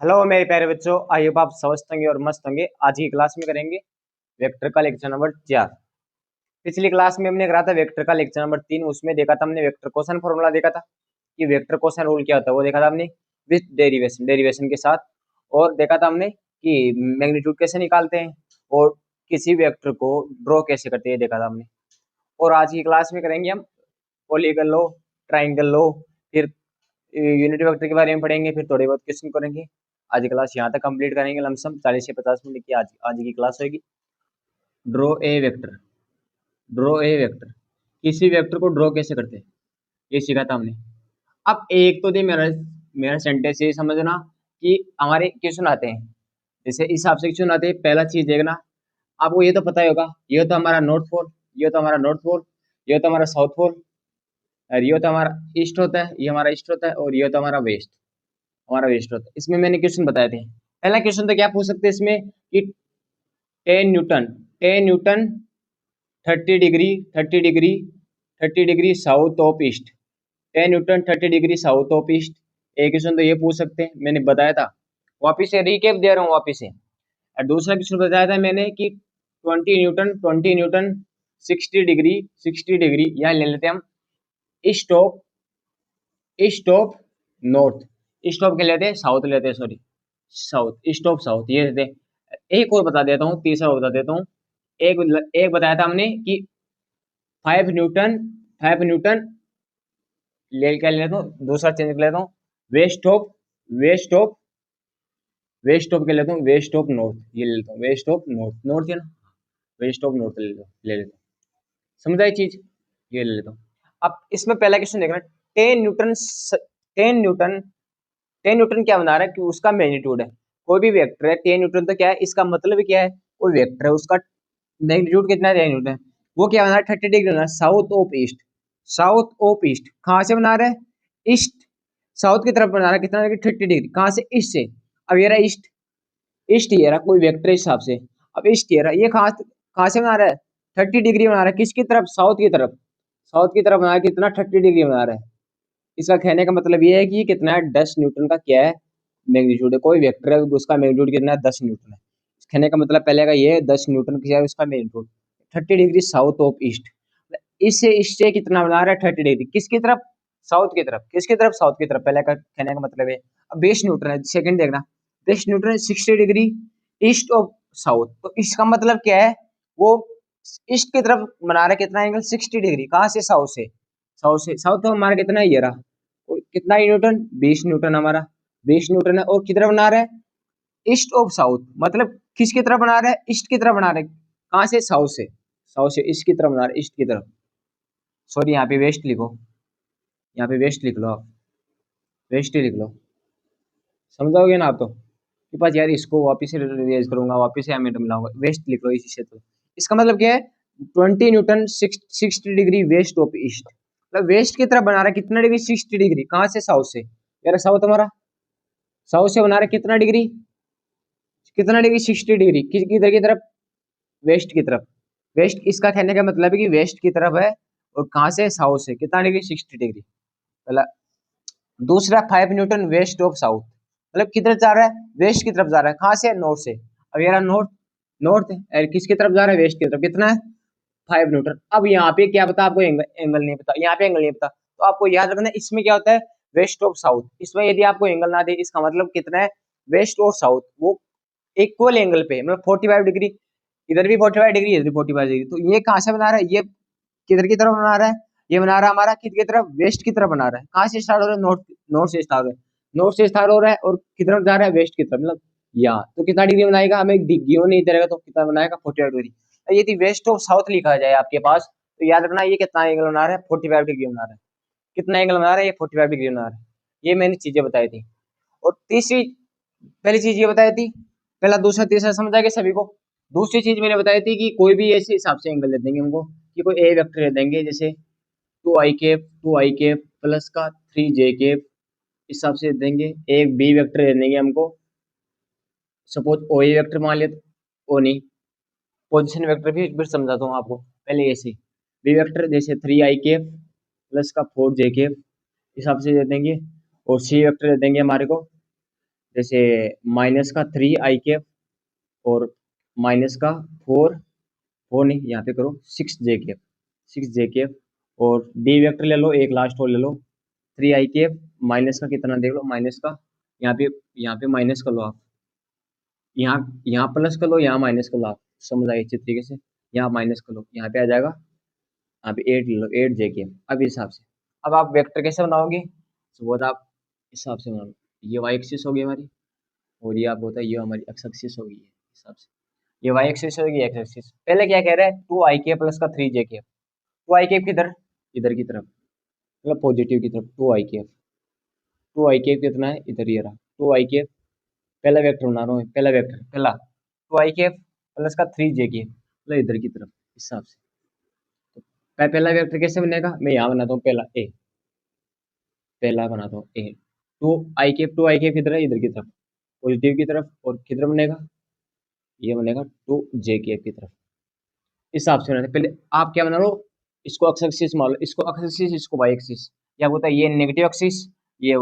Hello मेरे प्यारे बच्चों, आई होप आप स्वस्थ होंगे और मस्त होंगे। आज की क्लास में करेंगे वेक्टर का लेक्चर नंबर 4। पिछली क्लास में हमने करा था वेक्टर का लेक्चर नंबर 3। उसमें देखा था हमने वेक्टर क्वेश्चन फॉर्मूला देखा था कि वेक्टर क्वेश्चन रूल क्या होता है, वो देखा था हमने विथ डेरिवेशन डेरिवेशन के साथ। और देखा था हमने कि मैग्नीट्यूड कैसे निकालते हैं और किसी वेक्टर को ड्रॉ कैसे करते हैं, देखा था हमने। और आज की क्लास में करेंगे हम पॉलीगन लो, ट्राइंगल लो, फिर यूनिट वेक्टर के बारे में पढ़ेंगे, फिर थोड़े बहुत क्वेश्चन करेंगे। आज की क्लास यहाँ तक कंप्लीट करेंगे। लमसम 40 से 50 मिनट की आज की क्लास होगी। Draw a vector, draw a vector, किसी वेक्टर को ड्रॉ कैसे करते हैं ये सीखा था हमने। अब एक तो दे मेरा मेरा सेंटेंस ये समझना कि हमारे क्वेश्चन आते हैं जैसे इस हिसाब से क्वेश्चन आते हैं। पहला चीज देखना, आपको ये तो पता ही होगा, ये तो हमारा नॉर्थ पोल, ये तो हमारा नॉर्थ पोल, ये तो हमारा साउथ पोल, और ये तो हमारा ईस्ट होता है, ये हमारा ईस्ट होता है, और ये तो हमारा वेस्ट होता है। इसमें मैंने क्वेश्चन बताए थे। पहला क्वेश्चन तो क्या पूछ सकते हैं इसमें कि 10 Newton 30 degree 30 degree 30 degree south of east, 10 Newton 30 degree south of east. एक क्वेश्चन तो ये पूछ सकते हैं, मैंने बताया था। वापिस से रिकेप दे रहा हूँ वापिस से। और दूसरा क्वेश्चन बताया था मैंने कि 20 न्यूटन 60 डिग्री यहाँ ले लेते हैं हम east of north, east of के लेते हैं साउथ लेते हैं, sorry south, east of south ये देते हैं। एक और बता देता हूँ, तीसरा और बता देता हूँ। एक एक बताया था हमने कि 5 न्यूटन ले क्या लेता हूँ, दूसरा चेंज कर लेता हूँ। Waste of waste of waste of के लेता हूँ, वेस्ट ऑफ नॉर्थ ये ले लेता हूँ, वेस्ट ऑफ नॉर्थ, नॉर्थ है ना, वेस्ट ऑफ नॉर्थ ले लेता हूँ। समझा ये चीज, ये ले लेता हूँ। अब इसमें पहला क्वेश्चन देखना, 10 न्यूटन 10 न्यूटन क्या बना रहा है कि उसका मैग्नीट्यूड है। कोई भी वेक्टर है 10 न्यूटन, तो क्या है इसका मतलब क्या है, कोई वेक्टर है उसका मैग्नीट्यूड कितना है, 10 न्यूटन है। वो क्या बना रहा है, 30 डिग्री बना रहा है south of east, south of east कहाँ से बना रहा है, ईस्ट साउथ की तरफ बना रहा है। कितना 30 डिग्री कहाँ से, ईस्ट से। अब ये रहा ईस्ट, ईस्ट ये रहा कोई वेक्टर हिसाब से। अब ईस्ट ये रहा, ये कहाँ से बना रहा है, 30 डिग्री बना रहा है। किसकी तरफ, साउथ की तरफ, साउथ की तरफ बना रहा है। कितना 30 डिग्री बना रहा है। इसका कहने का मतलब ये है कि ये कितना है, 10 न्यूटन का क्या है मैग्नीट्यूड है। कोई वेक्टर है उसका मैग्नीट्यूड कितना है, 10 न्यूटन है। कहने का मतलब पहले का ये है 10 न्यूटन क्या है उसका magnitude, 30 degree south of east. इससे इससे कितना बना रहा है, 30 डिग्री किसकी तरफ, साउथ की तरफ। किसकी तरफ, साउथ की तरफ, पहले का कहने का मतलब है। अब 20 न्यूटन है, सेकंड देखना, 20 Newton 60 degree east of south. तो इसका मतलब क्या है, वो ईस्ट की तरफ बना रहा है। कितना एंगल, 60 डिग्री कहाँ से, साउथ से। साउथ तो हमारा कितना है, ये रहा। कितना न्यूटन, 20 न्यूटन हमारा, 20 न्यूटन है। और किधर बना रहा है, ईस्ट ऑफ साउथ, मतलब किसकी तरफ बना रहा है, ईस्ट की तरफ बना रहा है। कहाँ से, साउथ से, साउथ से ईस्ट की तरफ बना रहा है, ईस्ट की तरफ। सॉरी यहाँ पे वेस्ट लिखो, यहाँ पे वेस्ट लिख लो आप, वेस्ट ही लिख लो, समझोगे ना आप तो। कि पास यार इसको वापिस से रिवाइज करूंगा, वापिस से हमें मिलाऊंगा, वेस्ट लिख लो इसी से। तो इसका मतलब क्या है, 20 Newton 60 degree west of east, मतलब वेस्ट की तरफ बना रहा है। कितना डिग्री, 60 डिग्री कहाँ से, साउथ से। यार साउथ हमारा, साउथ से बना रहा है कितना डिग्री, कितना डिग्री, 60 डिग्री किधर की तरफ, वेस्ट की तरफ। वेस्ट, इसका कहने का मतलब है कि वेस्ट की तरफ है। और कहाँ से, साउथ से। कितना डिग्री, 60 डिग्री। पहला। दूसरा 5 न्यूटन वेस्ट ऑफ साउथ, मतलब किधर जा रहा है, वेस्ट की तरफ जा रहा है। कहाँ से, नॉर्थ से। अब ये रहा नॉर्थ, नॉर्थ है, किसकी तरफ जा रहा है, वेस्ट की तरफ। कितना है, 5 न्यूटन। अब यहाँ पे क्या पता आपको, एंगल नहीं पता, यहाँ पे एंगल नहीं पता, तो आपको याद रखना इसमें क्या होता है, वेस्ट ऑफ साउथ। इसमें यदि आपको एंगल ना दे, इसका मतलब कितना है, वेस्ट और साउथ वो इक्वल एंगल पे, मतलब 45 डिग्री, इधर भी 45 डिग्री, इधर भी 45 डिग्री। तो ये कहाँ से बना रहा है, ये किधर की तरफ बना रहा है, ये बना रहा है हमारा किधर की तरफ, वेस्ट की तरफ बना रहा है। कहाँ से स्टार्ट हो रहा है, नॉर्थ, नॉर्थ से स्टार्ट हो रहा है, नॉर्थ से स्टार्ट हो रहा है और किधर जा रहा है, वेस्ट की तरफ, मतलब यहाँ। तो कितना डिग्री बनाएगा, हमें गिवन नहीं देगा, तो कितना बनाएगा, 45 डिग्री। यदि वेस्ट ऑफ साउथ लिखा जाए आपके पास, तो याद रखना ये कितना एंगल बना रहा है, 45 डिग्री बना रहा है। कितना एंगल बना रहा है, ये 45 डिग्री बना रहा है। ये मैंने चीजें बताई थी। और तीसरी, पहली चीज ये बताई थी, पहला दूसरा तीसरा समझ आ गया सभी को। दूसरी चीज मैंने बताई थी कि कोई भी ऐसे हिसाब से एंगल दे देंगे हमको, कि कोई ए वेक्टर दे देंगे, जैसे 2i कैप प्लस का 3j कैप, हिसाब से दे देंगे। एक बी वेक्टर दे देंगे हमको, सपोज ओ ए वेक्टर मान लिया, ओ नहीं, पोजिशन वेक्टर भी फिर समझाता हूँ आपको। पहले ऐसे बी वेक्टर जैसे 3i कैप प्लस का 4j कैप हिसाब से दे देंगे। और सी वेक्टर दे देंगे हमारे को जैसे माइनस का 3 i कैप और माइनस का 4 नहीं, यहाँ पे करो 6 j कैप, 6 j कैप, और डी वेक्टर ले लो, एक लास्ट और ले लो 3 i कैप, माइनस का कितना देख लो, माइनस का यहाँ पे, यहाँ पे माइनस कर लो आप, यहाँ प्लस कर लो, यहाँ माइनस कर लो, आप समझ आए अच्छी तरीके से, यहाँ माइनस कर लो, यहाँ पे आ जाएगा, यहाँ पे 8 ले लो, 8 j कैप। अब इस हिसाब से अब आप वेक्टर कैसे बनाओगे, तो वो तो आप इस हिसाब से बनाओ, ये वाई एक्सिस होगी हमारी, और ये आप होता है ये हमारी एक्स एक्सिस होगी, है इस हिसाब से ये वाई एक्सिस होगी, एक्स एक्सिस। पहले क्या कह रहा है, 2 i कैप प्लस का 3 j कैप, 2 i कैप किधर, इधर की तरफ, मतलब पॉजिटिव की तरफ, 2 i कैप, 2 i कैप कितना है, इधर ये रहा 2 i कैप, पहला वेक्टर बना रहा हूँ, पहला वेक्टर पहला 2 i कैप प्लस का 3 j कैप, मतलब इधर की तरफ इस हिसाब से। तो पहला वेक्टर कैसे बनेगा, मैं यहाँ बनाता हूँ पहला ए, पहला बनाता हूँ ए, 2 i कैप किधर है, इधर की तरफ पॉजिटिव की तरफ, और किधर बनेगा, ये बनेगा 2 j कैप की तरफ, इस हिसाब से बनाते हैं। पहले आप क्या बना लो, इसको एक्स एक्सिस मान लो, इसको एक्स एक्सिस, इसको वाई एक्सिस, या होता है ये नेगेटिव एक्सिस, ये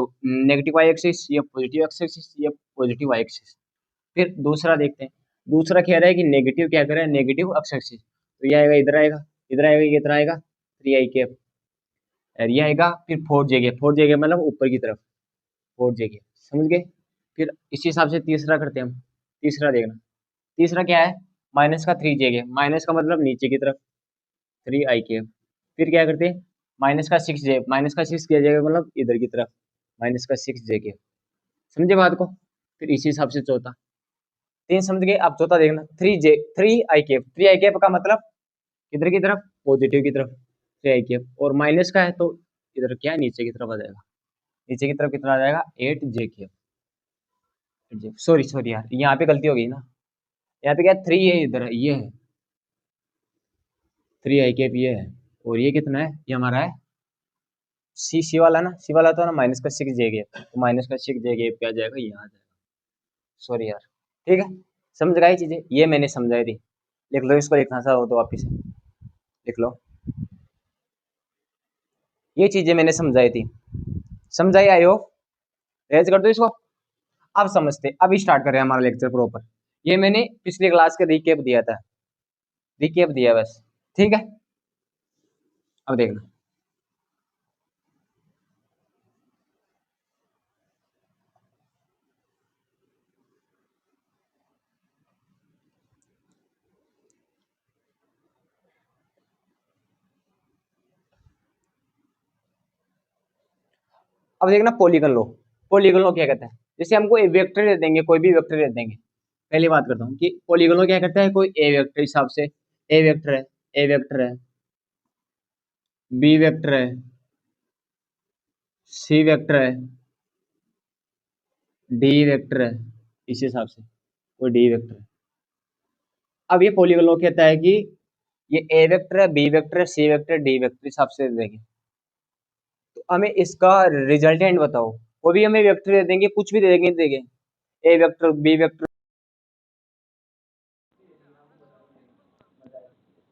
नेगेटिव वाई एक्सिस, ये पॉजिटिव एक्स एक्सिस, ये पॉजिटिव वाई एक्सिस। फिर दूसरा देखते हैं, दूसरा कह रहा है कि नेगेटिव क्या कर रहा है, नेगेटिव एक्स एक्सिस, तो ये आएगा इधर आएगा, इधर आएगा, ये इतना आएगा 3 i कैप, और ये आएगा फिर 4 j कैप, 4 j कैप मतलब ऊपर की तरफ 4 j कैप, समझ गए। फिर इसी हिसाब से तीसरा करते हैं हम, तीसरा देखना, तीसरा क्या है, माइनस का 3 j कैप, माइनस का मतलब नीचे की तरफ 3 i कैप, फिर क्या करते हैं, माइनस का 6 j, माइनस का 6 j मतलब इधर की तरफ माइनस का 6 j कैप, समझे बात को। फिर इसी हिसाब से चौथा, तीन समझ गए, अब चौथा देखना, 3 i कैप, 3 i कैप का मतलब इधर की तरफ पॉजिटिव की तरफ 3 i कैप, और माइनस का है तो इधर क्या है, नीचे की तरफ आ जाएगा, नीचे की तरफ कितना आ जाएगा 8 j कैप, सॉरी सॉरी यार, यहाँ पे गलती हो गई ना, यहाँ पे क्या 3 है, इधर है, ये है 3 i कैप, ये है, और ये कितना है, ये हमारा है सी वाला ना, सी वाला तो ना माइनस का 6 j कैप, तो माइनस का 6 j कैप क्या आ जाएगा, यहाँ आ जाएगा, सॉरी यार, ठीक है, समझ गए चीजें, ये मैंने समझाई थी, लिख लो, इसको लिखना सा हो तो वापिस लिख लो, ये चीजें मैंने समझाई थी, समझाई आई हो, रेज कर दो इसको। अब समझते, अब स्टार्ट करें हमारा लेक्चर प्रॉपर, ये मैंने पिछली क्लास का रिकेप दिया था, रिकेप दिया बस, ठीक है। अब देखना, अब देखना पॉलीगन लो, पॉलीगन लो क्या कहता है, जैसे हमको एक वेक्टर दे देंगे, कोई भी वेक्टर दे देंगे, पहली बात करता हूँ कि पॉलीगन लो क्या करता है, कोई ए वेक्टर हिसाब से, ए वेक्टर है, ए वेक्टर है, बी वेक्टर है, सी वेक्टर है, डी वेक्टर है, इस हिसाब से कोई डी वेक्टर है। अब ये पॉलीगन लो कहता है कि ये ए वेक्टर है, बी वेक्टर है, सी वेक्टर, डी वेक्टर हिसाब से दे देंगे, तो हमें इसका रिजल्टेंट बताओ, वो भी हमें वेक्टर दे देंगे, कुछ भी दे देंगे, ए वेक्टर, बी वेक्टर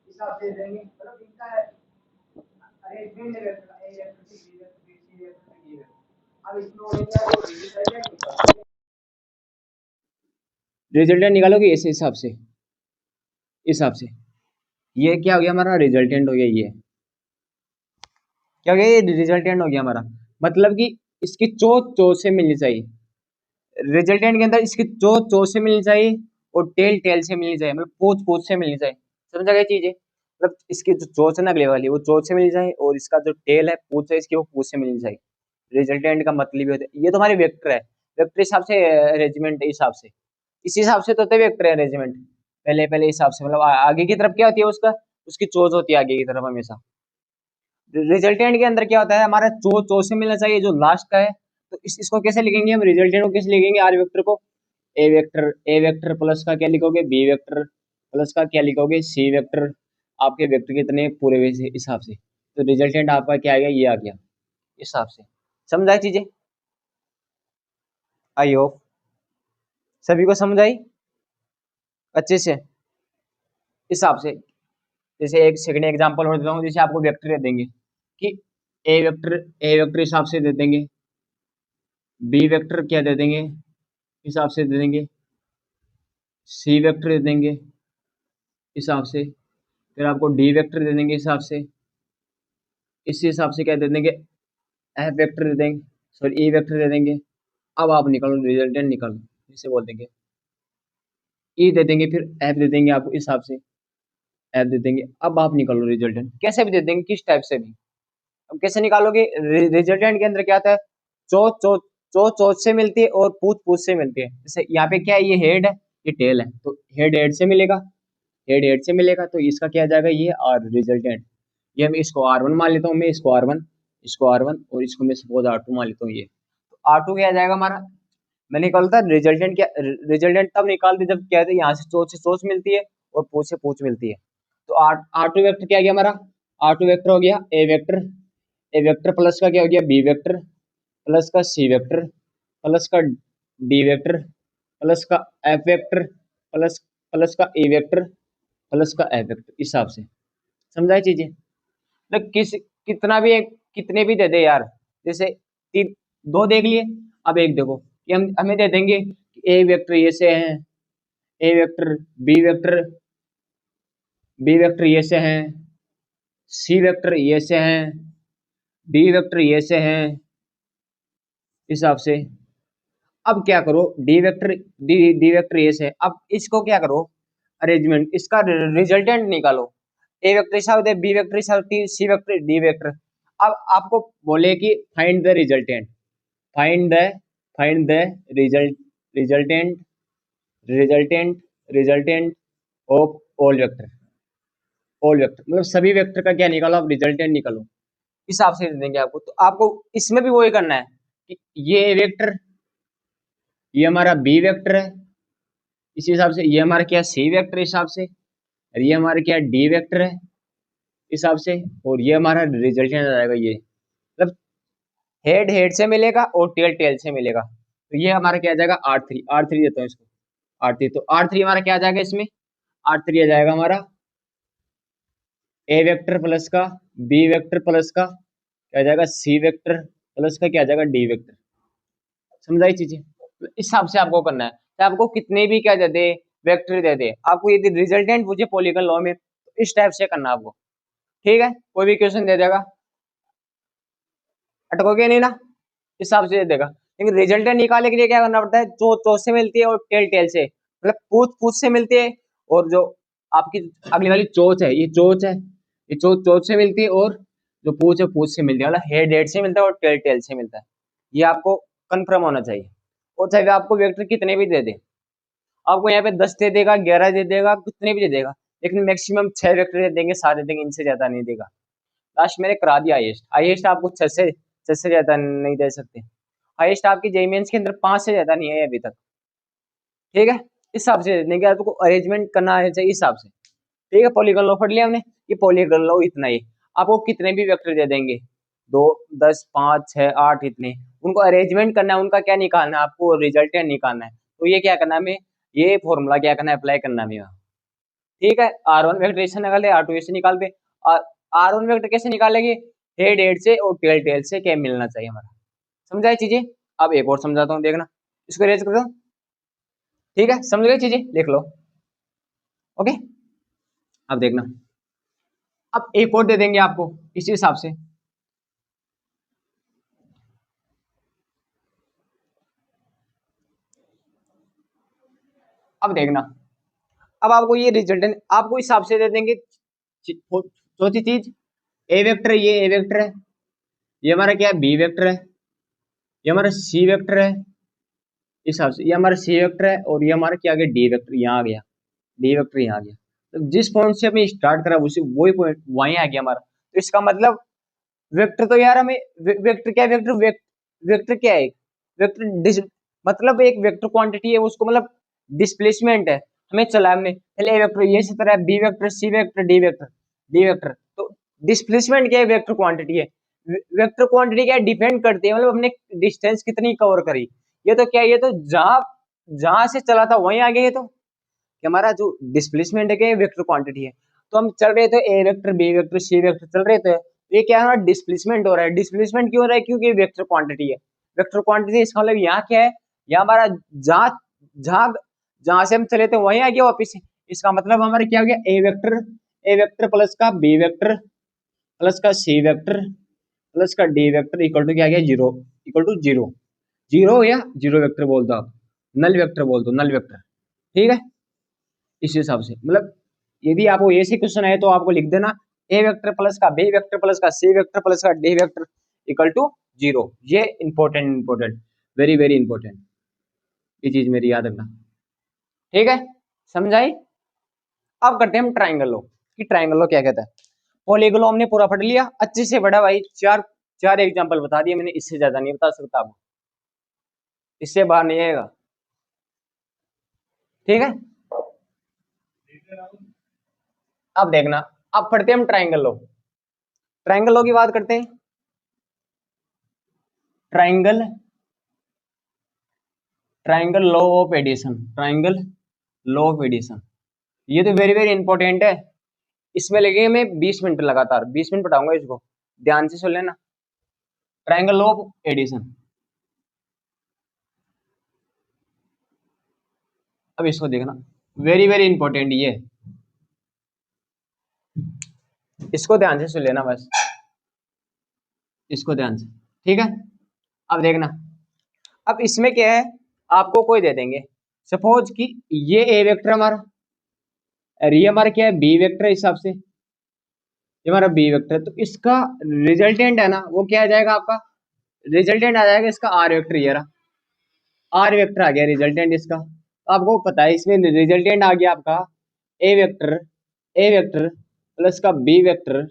हिसाब से दे देंगे, मतलब इनका अरेंजमेंट है वेक्टर का, A vector, B vector, C vector, D vector. अब इसमें हो गया रिजल्टेंट निकालोगे इस हिसाब से, इस हिसाब से, ये क्या हो गया हमारा रिजल्टेंट हो गया, ये क्या हो गया, ये रिजल्टेंट हो गया हमारा, मतलब कि इसकी चोट चोट से मिलनी चाहिए, रिजल्टेंट के अंदर इसकी चोट चोट से मिलनी चाहिए, और टेल टेल से मिलनी चाहिए, मतलब पूछ पूछ से मिलनी चाहिए, समझा गया चीजें, मतलब इसकी जो चोच है ना अगले वाली, वो चोच से मिलनी चाहिए, और इसका जो टेल है पूछ है इसकी, वो पूछ से मिलनी चाहिए, रिजल्टेंट का मतलब ये होता है, ये तो हमारी वेक्टर है, वेक्टर हिसाब से अरेंजमेंट हिसाब से, इस हिसाब से तो होता है वेक्टर अरेंजमेंट, पहले पहले हिसाब से, मतलब आगे की तरफ क्या होती है उसका, उसकी चोच होती है आगे की तरफ हमेशा, रिजल्टेंट के अंदर क्या होता है हमारा चो से मिलना चाहिए जो लास्ट का है, तो इसको कैसे लिखेंगे हम, रिजल्टेंट को कैसे लिखेंगे, आर वेक्टर को, ए वेक्टर प्लस का क्या लिखोगे, बी वेक्टर प्लस का क्या लिखोगे, सी वेक्टर, आपके वेक्टर कितने पूरे हुए हिसाब से, तो रिजल्टेंट आपका क्या आ गया, ये आ गया इस हिसाब से, समझ आई चीजें, आई होप सभी को समझ आई अच्छे से, इस हिसाब से। जैसे एक सेकंड एग्जांपल और देता हूँ, जैसे आपको वेक्टर दे देंगे कि ए वेक्टर हिसाब से दे देंगे, बी वेक्टर क्या दे देंगे, हिसाब से दे देंगे, सी वेक्टर दे देंगे हिसाब से, फिर आपको डी वेक्टर दे देंगे हिसाब से, इसी हिसाब से क्या दे देंगे, एफ वेक्टर दे देंगे, सॉरी ई वेक्टर दे देंगे। अब आप निकालो रिजल्टेंट निकालो, इसे बोल देंगे ई दे देंगे, फिर एफ दे देंगे आपको इस हिसाब से, एफ दे देंगे। अब आप निकालो रिजल्टेंट, कैसे भी दे देंगे, किस टाइप से भी। अब कैसे निकालोगे, रिजल्टेंट के अंदर क्या आता है, चो चो चो चोच से मिलती है और पूछ पूछ से मिलती है। जैसे यहाँ पे क्या है, ये हेड है ये टेल है, तो हेड हेड से मिलेगा, हेड हेड से मिलेगा, तो इसका क्या आ जाएगा, ये आर रिजल्टेंट। ये मैं इसको R1 मान लेता हूँ, मैं इसको R1, इसको R1 और इसको मैं सपोज R2 मान लेता हूँ। ये तो R2 क्या आ जाएगा हमारा, मैं निकालता रिजल्टेंट, क्या रिजल्टेंट तब निकालते जब क्या है, यहाँ से सोच मिलती है और पूछ से पूछ मिलती है। तो R2 वेक्टर क्या गया हमारा, R2 वेक्टर हो गया ए वेक्टर प्लस का क्या हो गया बी वेक्टर, प्लस का सी वेक्टर, प्लस का डी वेक्टर, प्लस का एफ वेक्टर, प्लस प्लस का ए वेक्टर, प्लस का एफ वेक्टर, इस हिसाब से। समझाई चीजें, मतलब कितना भी कितने भी दे दे यार, जैसे दो देख लिए, अब एक देखो कि हम हमें दे देंगे ए वेक्टर ये से है, ए वेक्टर बी वेक्टर ये से है, सी वेक्टर ये से है, डी वेक्टर ये से है, हिसाब से। अब क्या करो, डी वेक्टर ये से है, अब इसको क्या करो, अरेंजमेंट, इसका रिजल्टेंट निकालो। ए वेक्टर हिसाब दे, बी वेक्टर हिसाब, सी वेक्टर, डी वेक्टर। अब आपको बोले कि find the resultant, find the find the result resultant resultant resultant of all vector मतलब सभी वेक्टर का क्या निकालो, आप रिजल्टेंट निकालो, इस हिसाब से दे देंगे आपको। तो आपको इसमें भी वही करना है कि ये ए वेक्टर, ये हमारा बी वेक्टर है इसी हिसाब से, ये हमारा क्या सी वेक्टर हिसाब से, और ये हमारा क्या डी वेक्टर है हिसाब से, और ये हमारा रिजल्टेंट आ जाएगा। ये मतलब हेड हेड से मिलेगा और टेल टेल से मिलेगा। तो ये हमारा क्या आ जाएगा, R3 देता हूँ इसको, R3। तो R3 हमारा क्या आ जाएगा इसमें, R3 आ जाएगा हमारा ए वेक्टर प्लस का बी वेक्टर प्लस का क्या आ जाएगा सी वेक्टर प्लस का क्या आ जाएगा डी वेक्टर। समझाई चीजें, इस हिसाब से आपको करना है। तो आपको कितने भी क्या दे दे, वेक्टर दे दे, आपको यदि रिजल्टेंट पूछे पॉलीगन लॉ में, तो इस टाइप से करना आपको। ठीक है, कोई भी क्वेश्चन दे देगा, अटकोगे नहीं ना, इस हिसाब से दे देगा। लेकिन रिजल्टेंट निकालने के लिए क्या करना पड़ता है, जो चोच से मिलती है और टेल टेल से, मतलब पूछ पूछ से मिलती है, और जो आपकी अगली वाली चोच है, ये चोच है, ये चोच चोच से मिलती है, और जो पूछ है पूछ से मिलती है, मतलब हेड हेड से मिलता है और टेल टेल से मिलता है। ये आपको कंफर्म होना चाहिए। और चाहे आपको वेक्टर कितने भी दे दे, आपको यहाँ पे 10 दे देगा, 11 दे देगा, कितने भी दे देगा, लेकिन मैक्सिमम 6 वेक्टर दे देंगे, 7 दे देंगे, इनसे ज्यादा नहीं देगा। लास्ट मैंने करा दिया हाईएस्ट, हाईएस्ट आपको 6 से ज्यादा नहीं दे सकते। हाईएस्ट आपकी जेईई मेंस के अंदर 5 से ज्यादा नहीं है अभी तक। ठीक है, इस हिसाब से देंगे, आपको अरेंजमेंट करना है चाहिए इस हिसाब से। ठीक है, पॉलीगन लॉ पढ़ लिया हमने, ये पॉलीगन लॉ इतना ही। आपको कितने भी वेक्टर दे देंगे, 2, 10, 5, 6, 8, इतने, उनको अरेंजमेंट करना है, उनका क्या निकालना है, आपको रिजल्टेंट निकालना है। तो ये क्या करना है हमें, ये फॉर्मूला क्या करना है, अप्लाई करना है हमें। ठीक है, R1 वेक्टर ऐसे निकाले, R2 ऐसे निकाल दे। R1 वेक्टर कैसे निकालेंगे, हेड हेड से और टेल टेल से क्या मिलना चाहिए हमारा। समझाई चीजें, अब एक और समझाता हूँ, देखना, इसको रेज कर दो। ठीक है, समझ गए चीजें, लिख लो। ओके, अब देखना, अब एक और दे देंगे आपको इसी हिसाब से। अब देखना, अब आपको ये रिजल्टेंट आपको इस हिसाब से दे देंगे। चौथी चीज, ए वेक्टर, ये ए वेक्टर है, ये हमारा क्या है बी वेक्टर है, ये हमारा सी वेक्टर है, इस हिसाब से ये हमारा सी वेक्टर है, और ये हमारा क्या आ गया डी वेक्टर, यहाँ आ गया डी वेक्टर, यहाँ आ गया। तो जिस पॉइंट से हमें स्टार्ट करा उसी वही पॉइंट वहीं आ गया हमारा। तो इसका मतलब वेक्टर तो यार हमें वेक्टर क्या है, वेक्टर क्या है, वेक्टर मतलब एक वेक्टर क्वांटिटी है, उसको मतलब डिस्प्लेसमेंट है, हमें चला हमने पहले ए वेक्टर ये इसी तरह, B vector, C vector, D vector. तो डिस्प्लेसमेंट क्या है, वेक्टर क्वांटिटी है। वेक्टर क्वांटिटी क्या है, डिपेंड करती है, मतलब हमने डिस्टेंस कितनी कवर करी। ये तो क्या है, ये तो जहां जहां से चला था वहीं आ गया। ये तो कि हमारा जो डिस्प्लेसमेंट है क्या, वेक्टर क्वांटिटी है। तो हम चल रहे थे ए vector, B vector, C vector चल रहे थे, ये क्या है, डिस्प्लेसमेंट हो रहा है। डिस्प्लेसमेंट क्यों हो रहा है, क्योंकि वेक्टर क्वांटिटी है। वेक्टर क्वांटिटी इसका मतलब यहाँ क्या है, या हमारा जहाँ जहाँ जहाँ से हम चले थे वहीं आ गया वापिस। इसका मतलब हमारा क्या हो गया, ए वेक्टर प्लस का बी वेक्टर प्लस का सी वेक्टर प्लस का डी वेक्टर इक्वल टू क्या आ गया, zero, equal to zero. Zero या जीरो वेक्टर बोल दो आप, नल वेक्टर बोल दो, नल वेक्टर। ठीक है, इस हिसाब से मतलब यदि आपको ऐसे क्वेश्चन है तो आपको लिख देना ए वेक्टर प्लस का बी वेक्टर प्लस का सी वेक्टर प्लस का D vector equal to zero. ये इंपॉर्टेंट वेरी वेरी इंपॉर्टेंट, ये चीज मेरी याद रखना। ठीक है, समझाई। अब करते हैं हम ट्राइंगल लो, कि ट्राइंगल लो क्या कहता है। पॉलीगोन हमने पूरा पढ़ लिया अच्छे से, बड़ा भाई चार चार एग्जांपल बता दिए मैंने, इससे ज्यादा नहीं बता सकता आपको, इससे बाहर नहीं आएगा। ठीक है, अब देखना, अब पढ़ते हैं हम ट्राइंगल लो। ट्राइंगल लो की बात करते हैं। Triangle triangle law of addition, triangle law of addition, ये तो वेरी वेरी इंपॉर्टेंट है। इसमें लगेंगे मैं 20 मिनट लगातार, 20 मिनट पढ़ाऊंगा इसको, ध्यान से सुन लेना। ट्राइंगल लॉ ऑफ एडिशन, अब इसको देखना, वेरी वेरी इंपॉर्टेंट ये, इसको ध्यान से सुन लेना बस, इसको ध्यान से। ठीक है, अब देखना, अब इसमें क्या है, आपको कोई दे देंगे, सपोज कि ये ए वेक्टर हमारा, और ये हमारा क्या है, बी वेक्टर है, हिसाब से ये हमारा बी वेक्टर है, तो इसका रिजल्टेंट है ना, वो क्या आ जाएगा आपका, रिजल्टेंट आ जाएगा इसका आर वेक्टर, ये रहा आर वेक्टर आ गया रिजल्टेंट इसका। तो आपको पता है इसमें रिजल्टेंट आ गया आपका ए वेक्टर, ए वेक्टर प्लस का B vector,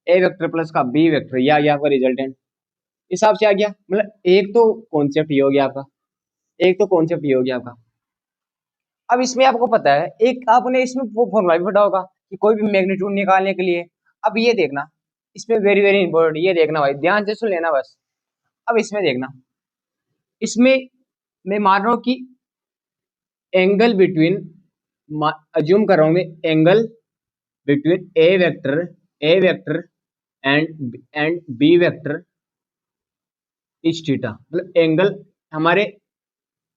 A vector plus का बी वेक्टर, ये आ गया आपका रिजल्टेंट, हिसाब से आ गया। मतलब एक तो कॉन्सेप्ट ये हो गया आपका, एक तो कॉन्सेप्ट ये हो गया आपका। अब इसमें आपको पता है, एक आपने इसमें वो फॉर्मूला भी पढ़ा होगा कि कोई भी मैग्नीट्यूड निकालने के लिए। अब ये देखना, इसमें वेरी वेरी इंपॉर्टेंट, ये देखना भाई ध्यान से सुन लेना बस। अब इसमें देखना, इसमें मैं मान रहा हूं कि एंगल बिटवीन, अज्यूम कर रहा हूं मैं, angle between A vector and B vector is theta. मतलब एंगल हमारे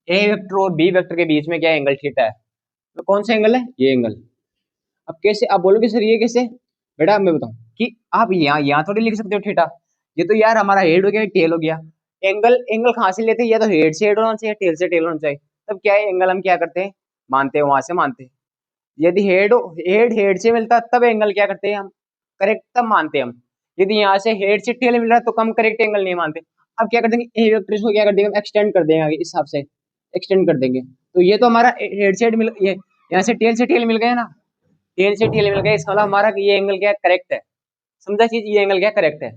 ए वेक्टर और बी वेक्टर के बीच में क्या एंगल थीटा है, तो कौन सा एंगल है, ये एंगल। अब कैसे आप बोलोगे सर ये कैसे, बेटा मैं बताऊं कि आप यहाँ यहाँ थोड़ी लिख सकते हो थीटा, ये तो यार हमारा हेड हो गया, टेल हो गया। एंगल एंगल कहाँ से लेते हैं, या तो हेड से हेड होना चाहिए, टेल से टेल होना चाहिए। तब क्या है, एंगल हम क्या करते हैं, मानते हैं वहां से मानते हैं। यदि हेड हेड से मिलता है तब एंगल क्या करते हैं हम, करेक्ट तब मानते हैं हम। यदि यहाँ से हेड से टेल मिल रहा है तो कम करेक्ट एंगल नहीं मानते। अब क्या कर देंगे, ए वेक्टर को क्या कर देंगे, एक्सटेंड कर देंगे आगे, इस हिसाब से एक्सटेंड कर देंगे। तो ये तो हमारा हेड से हेड मिल, ये यहाँ से टेल मिल गया ना, टेल से टेल मिल गया, इसका मतलब हमारा ये एंगल क्या करेक्ट है। समझा चीज, ये एंगल क्या करेक्ट है,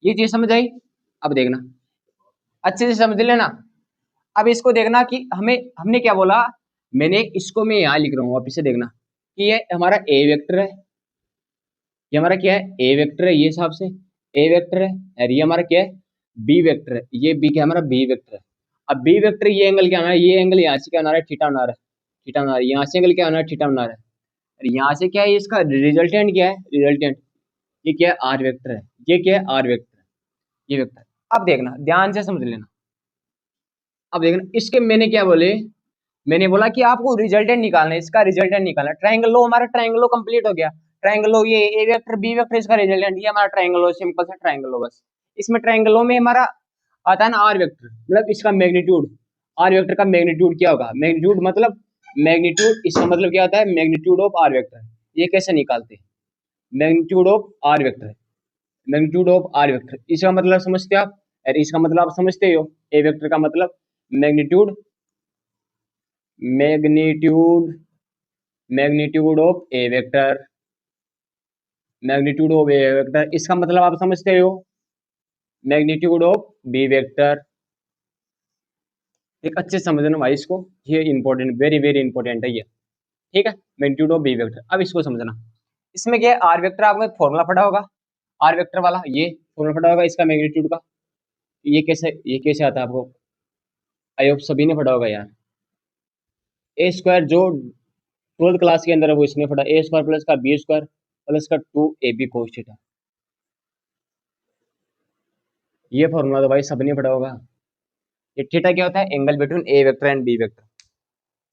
ये चीज समझ आई। अब देखना, अच्छे से समझ लेना। अब इसको देखना कि हमें, हमने क्या बोला, मैंने इसको मैं यहाँ लिख रहा हूँ, आप इसे देखना कि ये हमारा ए वेक्टर है, ये हमारा क्या है, ए वेक्टर है, ये हिसाब से ए वेक्टर है, और ये हमारा क्या है, बी वेक्टर है, ये बी क्या हमारा बी वेक्टर है। अब बी वेक्टर ये एंगल क्या बना है, ये एंगल यहाँ से क्या बना रहा है, थीटा बना रहा है, थीटा बना रहा है, यहाँ से एंगल क्या बना रहा है, थीटा बना रहा है। और यहाँ से क्या है, इसका रिजल्टेंट क्या है, रिजल्टेंट ये क्या है, आर वेक्टर है, ये क्या है, आर वेक्टर है, ये वेक्टर। अब देखना ध्यान से समझ लेना, अब देखना इसके मैंने क्या बोले, मैंने बोला कि आपको रिजल्टेंट निकालना है, इसका रिजल्टेंट निकालना है। ट्राइंगल लो, हमारा ट्राइंगल लो कंप्लीट हो गया। ट्राइंगल लो ये ए वेक्टर बी वेक्टर, इसका रिजल्टेंट ये हमारा ट्राइंगल लो, सिंपल सा ट्राइंगल लो बस। इसमें ट्राइंगल लो में हमारा आता है ना आर वेक्टर, मतलब इसका मैग्नीट्यूड, आर वेक्टर का मैग्नीट्यूड क्या होगा, मैग्नीट्यूड मतलब मैग्नीट्यूड, इसका मतलब क्या होता है, मैग्नीट्यूड ऑफ आर वेक्टर। ये कैसे निकालते हैं, magnitude of R vector, magnitude of R vector, इसका मतलब समझते हो आप, और इसका मतलब आप समझते हो, ए वेक्टर का मतलब magnitude, magnitude magnitude of A vector, magnitude of A vector, इसका मतलब आप समझते हो, मैग्नीट्यूड ऑफ बी वेक्टर। एक अच्छे से समझना भाई इसको, ये इंपॉर्टेंट, वेरी वेरी इंपॉर्टेंट है ये। ठीक है, मैग्नीट्यूड ऑफ बी वेक्टर। अब इसको समझना, इसमें क्या है, आर वेक्टर आपको एक फॉर्मूला पढ़ा होगा, आर वेक्टर वाला ये फॉर्मूला पढ़ा होगा इसका मैग्नीट्यूड का। ये कैसे आता है आपको, आई होप सभी ने पढ़ा होगा यार। ए स्क्वायर जो 12th क्लास के अंदर है वो इसने पढ़ा, ए स्क्वायर प्लस का बी स्क्वायर प्लस का 2ab कोस थीटा, ये फॉर्मूला तो भाई सबने पढ़ा होगा। ये थीटा क्या होता है? Angle between A vector and B vector.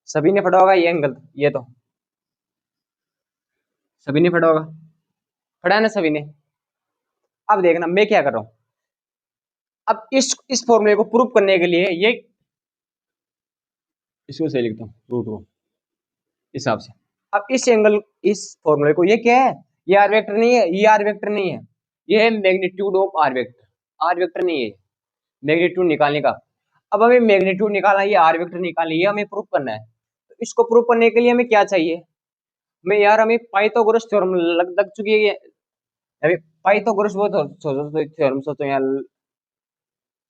सभी ने पढ़ा होगा ये एंगल, ये तो सभी ने पढ़ा होगा, पढ़ा है ना सभी ने। अब देखना मैं क्या कर रहा हूं, अब इस फॉर्मूले को प्रूव करने के लिए ये, इसको सही लिखता हूँ रूट को हिसाब से। अब इस एंगल, इस फॉर्मूले को, ये क्या है? ये आर वेक्टर नहीं है, ये आर वेक्टर नहीं है, ये है magnitude of R vector, R vector नहीं है मैग्नीट्यूड निकालने का। अब हमें मैग्नीट्यूड निकालना है, ये आर वेक्टर निकालना है, ये हमें प्रूव करना है। तो इसको प्रूव करने के लिए हमें क्या चाहिए? मैं यार हमें पाइथागोरस थ्योरम लग चुकी है, अभी पाइथागोरस वो थ्योरम सोचो यार,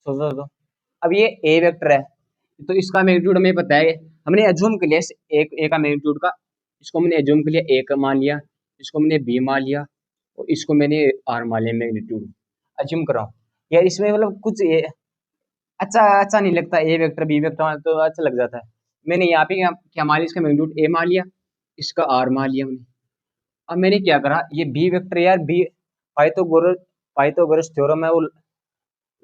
सोचो। अब ये ए वेक्टर है, तो इसका मैग्नीट्यूड हमें पता है, हमने एज्यूम कर लिया एक ए का मैग्नीट्यूड का, इसको हमने एज्यूम कर लिया ए का मान लिया, इसको हमने बी मान लिया, और इसको मैंने आर मान लिया मैग्नीट्यूड, एज्यूम कर रहा हूँ यार। इसमें मतलब कुछ अच्छा अच्छा नहीं लगता, ए वेक्टर बी वेक्टर तो अच्छा लग जाता है। मैंने यहाँ पे क्या मान लिया, इसका मैग्नीट्यूड ए मान लिया, इसका आर मान लिया हमने। अब मैंने क्या करा, ये बी वेक्टर यार, बी पाइथागोरस पाइथागोरस थ्योरम है वो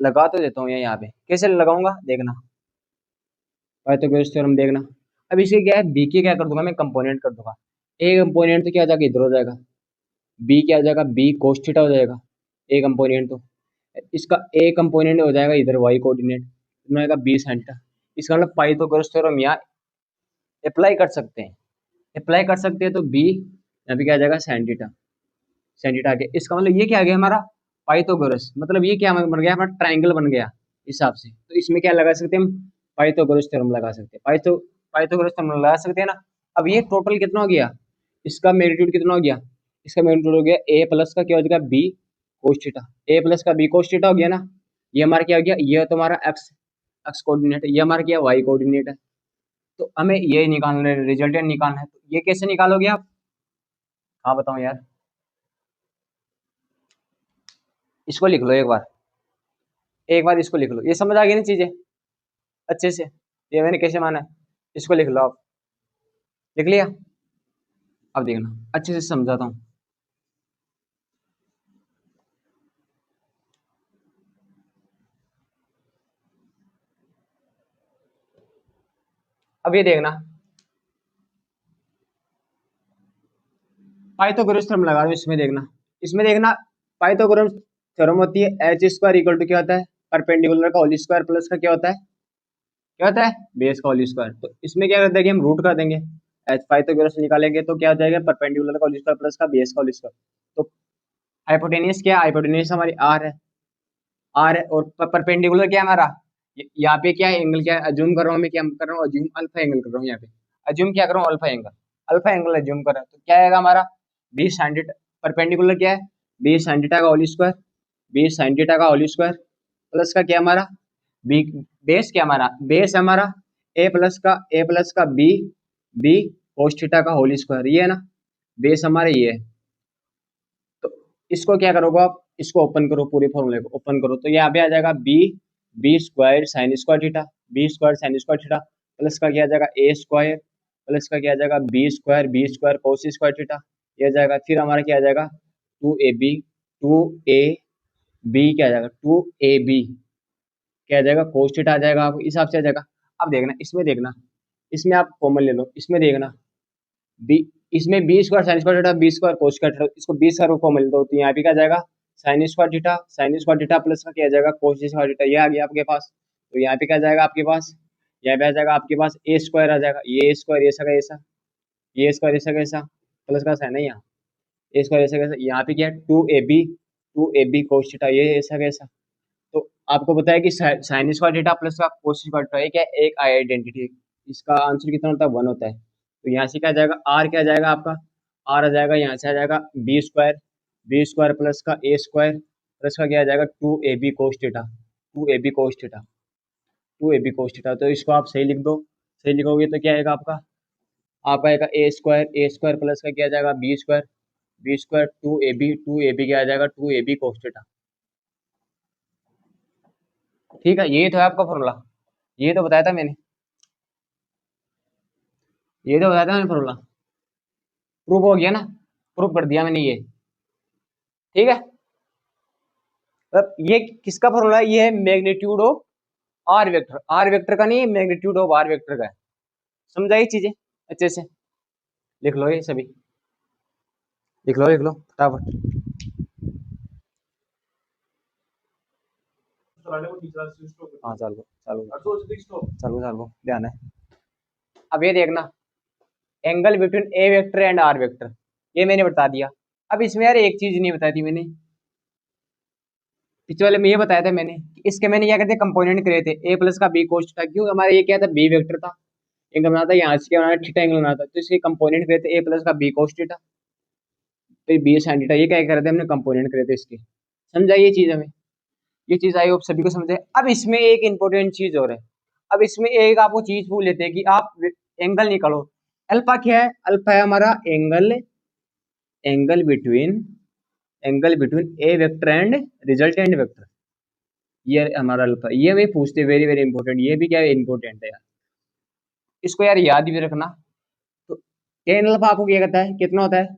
लगा तो देता हूँ यहाँ पे, कैसे लगाऊंगा देखना, पाइथागोरस थ्योरम देखना। अब इसके क्या है, बी के क्या कर दूंगा मैं, कंपोनेंट कर दूंगा। ए कंपोनेंट तो क्या हो जाएगा, इधर हो जाएगा, बी क्या हो जाएगा, बी कोस थीटा हो जाएगा, ए कंपोनेंट तो इसका ए कंपोनेंट हो जाएगा इधर वाई कोऑर्डिनेट, हो जाएगा बी साइन थीटा। इसका मतलब पाइथागोरस थ्योरम यहाँ अप्लाई कर सकते हैं, अप्लाई कर सकते हैं, तो बी यहाँ पे क्या आ जाएगा, साइन थीटा, साइन थीटा आ गया। इसका मतलब ये क्या आ गया हमारा, पाइथागोरस, मतलब ये क्या बन गया हमारा, ट्राइंगल बन गया हिसाब से। तो इसमें क्या लगा सकते हैं हम, पाइथागोरस थ्योरम लगा सकते हैं, पाइथागोरस थ्योरम लगा सकते हैं ना। अब ये टोटल कितना हो गया, इसका मैग्नीट्यूड कितना हो गया, इसका मैग्नीट्यूड हो गया ए प्लस का क्या हो जाएगा, B cos theta, A plus का बी कोस थीटा हो गया ना। ये हमारा क्या हो गया, ये तुम्हारा एक्स एक्स कोऑर्डिनेट है, ये हमारा क्या वाई कोऑर्डिनेट है। तो हमें ये निकालना है, रिजल्टेंट निकालना है। तो ये कैसे निकालोगे आप, हाँ बताओ यार। इसको लिख लो एक बार इसको लिख लो, ये समझ आ गई ना चीजें अच्छे से, ये मैंने कैसे माना है। इसको लिख लो आप, लिख लिया। अब देखना अच्छे से समझाता हूँ। अब ये देखना, पाइथागोरस थ्योरम लगा रहा हूँ इसमें देखना पाइथागोरस थ्योरम होती है एच स्क्वायर इक्वल टू क्या होता है, परपेंडिकुलर का होल स्क्वायर प्लस का क्या होता है बेस का होल स्क्वायर। तो इसमें क्या करते हैं कि हम रूट कर देंगे, एच पाइथागोरस निकालेंगे तो क्या हो जाएगा, परपेंडिकुलर का होल स्क्वायर प्लस का बेस का होल स्क्वायर। तो हाइपोटेनियस क्या है, हाइपोटेनियस हमारी आर है, और परपेंडिकुलर क्या है हमारा, यहाँ पे क्या है, एंगल क्या है, अज्यूम कर रहा हूँ मैं, क्या कर रहा हूँ, अज्यूम अल्फा एंगल कर रहा हूँ यहाँ पे, अज्यूम क्या कर रहा हूँ, अल्फा एंगल अज्यूम कर रहा हूँ। तो क्या आएगा हमारा, बी साइन थीटा, परपेंडिकुलर क्या है, बी साइन थीटा का whole square, B sine theta का होल स्क्वायर प्लस का क्या हमारा, बी बेस क्या हमारा, बेस हमारा ए प्लस का बी बी कोस थीटा का होल स्क्वायर, ये है ना बेस हमारा, ये है। तो इसको क्या करोगे आप, इसको ओपन करो, पूरे फॉर्मूले को ओपन करो, तो यहाँ पे आ जाएगा B B square sine square theta, B square sine square theta plus का क्या आ जाएगा ए स्क्वायर, प्लस का क्या आ जाएगा B square cos square theta, ये आ जाएगा। फिर हमारा क्या आ जाएगा, टू ए बी क्या आ जाएगा, टू ए बी क्या आ जाएगा, कोस थीटा आ जाएगा, आपको इस हिसाब से आ जाएगा। अब देखना इसमें आप कॉमन ले लो, इसमें देखना बी, इसमें B square sine square theta, B square cos square theta, इसको बी स्क्वायर को मिल दो, तो यहाँ पे क्या जाएगा, साइन स्क्वायर थीटा प्लस का क्या जाएगा, कोस स्क्वायर थीटा, ये आ गया आपके पास। तो यहाँ पे क्या जाएगा आपके पास, यहाँ पे आ जाएगा आपके पास ए स्क्वायर आ जाएगा, ये ए स्क्वायर ऐसा का ऐसा, ये स्क्वायर ऐसा का ऐसा प्लस का साइन है यहाँ, ए स्क्वायर ऐसा का ऐसा, यहाँ पे क्या है two A B cos theta, ये ऐसा का ऐसा। तो आपको पता है कि साइन स्क्वायर थीटा प्लस का कोस स्क्वायर थीटा, ये क्या है, एक आइडेंटिटी है। इसका आंसर कितना होता है, 1 होता है। तो यहाँ से क्या जाएगा, आर क्या जाएगा आपका, आर आ जाएगा, यहाँ से आ जाएगा बी स्क्वायर प्लस का ए स्क्वायर प्लस का क्या आ जाएगा, two A B cos theta. तो इसको आप सही लिख दो, सही लिखोगे तो क्या आएगा आपका, आएगा ए स्क्वायर प्लस का क्या आ जाएगा, B square two A B क्या आ जाएगा, two A B cos theta. ठीक है, ये तो है आपका फॉर्मूला, ये तो बताया था मैंने, ये तो बताया था मैंने फॉर्मूला, प्रूफ हो गया ना, प्रूफ कर दिया मैंने ये। ठीक है, अब ये किसका फॉर्मूला है, ये है मैग्नीट्यूड ऑफ आर वेक्टर का नहीं, मैग्नीट्यूड ऑफ आर वेक्टर का है। समझाई चीजें अच्छे से, लिख लो ये सभी, लिख लो फटाफट। हाँ चालू चालू चालू ध्यान है। अब ये देखना, angle between A vector and R vector, ये मैंने बता दिया। अब इसमें यार एक चीज नहीं बताई थी मैंने, पिछले वाले में ये बताया था मैंने कि इसके मैंने क्या कहते हैं कंपोनेंट करे थे, ए प्लस का बी कोस था, क्यों हमारा ये क्या था बी वेक्टर था, एंगल बना था यहाँ से क्या बनाना थीटा एंगल बना था, तो इसके कंपोनेंट करे थे ए प्लस का बी कोस थीटा, फिर बी साइन थीटा, ये क्या करे थे हमने कंपोनेंट करे थे इसके। समझा ये चीज हमें, ये चीज आई होप सभी को समझे। अब इसमें एक इंपॉर्टेंट चीज और है, अब इसमें एक आपको चीज पूछ लेते हैं कि आप एंगल निकालो। अल्फा क्या है, अल्फा है हमारा angle, angle between A vector and resultant vector, ये हमारा अल्फा, ये हमें पूछते वेरी वेरी इंपॉर्टेंट, ये भी क्या है इंपॉर्टेंट है यार, इसको यार याद भी रखना। तो टेन अल्फा आपको क्या कहता है, कितना होता है,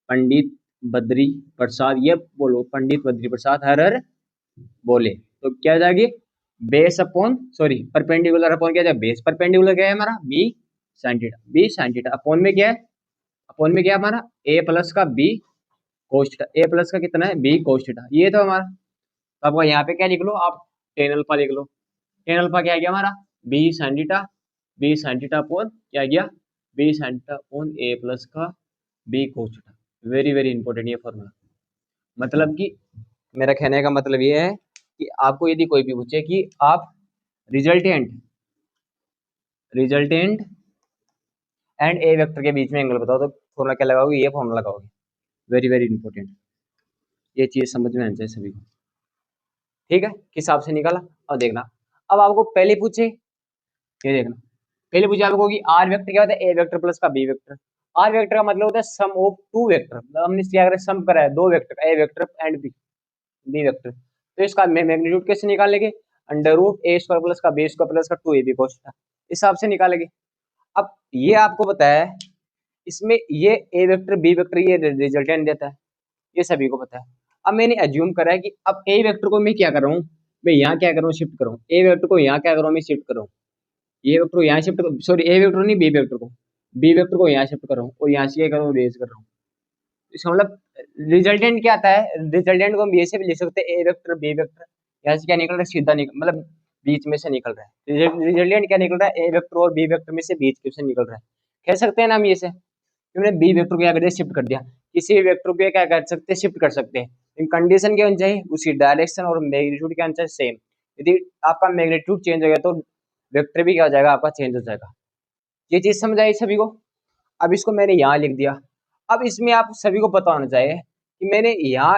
पंडित बद्री प्रसाद, ये बोलो पंडित बद्री प्रसाद हर बोले, तो क्या जाएगी base upon sorry perpendicular upon क्या जाए बेस, परपेंडिकुलर क्या है हमारा B sine theta, B sine theta upon में क्या है, अपॉन में क्या है हमारा ए प्लस का B cos theta, A plus का कितना है बी कोस थीटा, ये तो हमारा। तो आपको यहाँ पे क्या लिख लो आप, टेन अल्फा लिख लो, टेन अल्फा क्या आ गया हमारा B sine theta, B sine theta upon क्या गया B sine theta upon A plus का B cos theta. Very very important ये फॉर्मूला, मतलब कि मेरा कहने का मतलब ये है कि आपको यदि कोई भी पूछे कि आप रिजल्टेंट एंड ए वेक्टर के बीच में एंगल बताओ, तो फॉर्मूला क्या लगाओगे, ये फॉर्मूला लगाओगे। वेरी वेरी इंपॉर्टेंट, ये चीज समझ में आनी चाहिए सभी को, ठीक है किस हिसाब से निकाला। अब देखना, अब आपको पहले पूछे, ये देखना पहले पूछे आपको कि आर वेक्टर क्या होता है, ए वेक्टर प्लस का बी वेक्टर। आर वेक्टर का मतलब होता है सम ऑफ टू वेक्टर, मतलब हमने क्या करा सम करा है दो वेक्टर का, A vector and B vector. तो इसका मैग्नीट्यूड कैसे निकालेंगे, under root A square plus का बी स्क्वायर प्लस का two A B cos theta, इस हिसाब से निकालेंगे। अब ये आपको बताया है, इसमें ये ए वेक्टर बी वेक्टर ये रिजल्टेंट देता है, ये सभी को पता है। अब मैंने एज्यूम करा है कि अब ए वेक्टर को मैं क्या कर रहा हूँ, मैं यहाँ क्या कर रहा हूँ शिफ्ट कर रहा हूँ, ए वेक्टर को यहाँ क्या कर रहा हूँ मैं शिफ्ट कर रहा हूँ, ए वेक्टर को यहाँ शिफ्ट, सॉरी ए वेक्टर नहीं बी वेक्टर को यहाँ शिफ्ट कर रहा हूँ और यहाँ से क्या कर रहा हूँ रेज कर रहा हूँ। इसका मतलब रिजल्टेंट क्या आता है, रिजल्टेंट को हम ये से भी लिख सकते हैं ए वेक्टर बी वेक्टर, यहाँ से क्या निकल रहा है सीधा निकल, मतलब बीच में से निकल रहा है, रिजल्टेंट क्या निकल रहा है ए वेक्टर और बी वेक्टर में से बीच में से निकल रहा है, कह सकते हैं ना हम ये से। हमने बी वेक्टर को क्या कर दिया शिफ्ट कर दिया, किसी भी वेक्टर को क्या कर सकते हैं शिफ्ट कर सकते हैं, इन कंडीशन क्या होनी चाहिए उसकी डायरेक्शन और मैग्नीट्यूड क्या होना चाहिए सेम, यदि आपका मैग्नीट्यूड चेंज हो गया तो वेक्टर भी क्या हो जाएगा आपका चेंज हो जाएगा। ये चीज समझ आई सभी को। अब इसको मैंने यहाँ लिख दिया। अब इसमें आप सभी को पता होना चाहिए कि मैंने यहाँ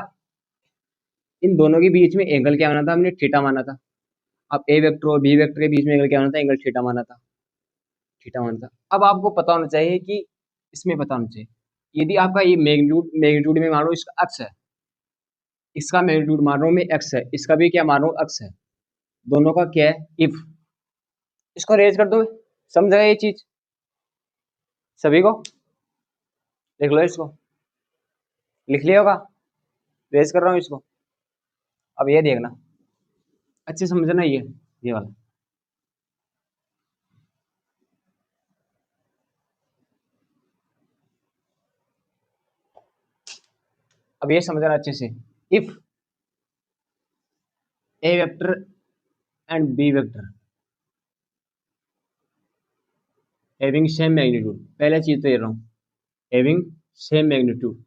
इन दोनों के बीच में एंगल क्या माना था, हमने थीटा माना था। अब ए वेक्टर और बी वेक्टर के बीच में एंगल क्या माना था, एंगल थीटा माना था, थीटा माना था। अब आपको पता होना चाहिए कि इसमें पता होना चाहिए यदि आपका ये मैग्नीट्यूड में मान लो इसका अक्स है, इसका मैग्नीट्यूड मान रहा हूँ मैं एक्स है, इसका भी क्या मान रहा हूँ अक्स है, दोनों का क्या है इफ, इसको रेज कर दो, समझ गए ये चीज सभी को, लिख लो इसको, लिख लिया होगा, रेज कर रहा हूँ इसको। अब ये देखना अच्छे समझना, ये वाला अब ये समझना अच्छे से, if A vector and B vector having same magnitude, पहले चीज तो ये रहा हूं having same magnitude,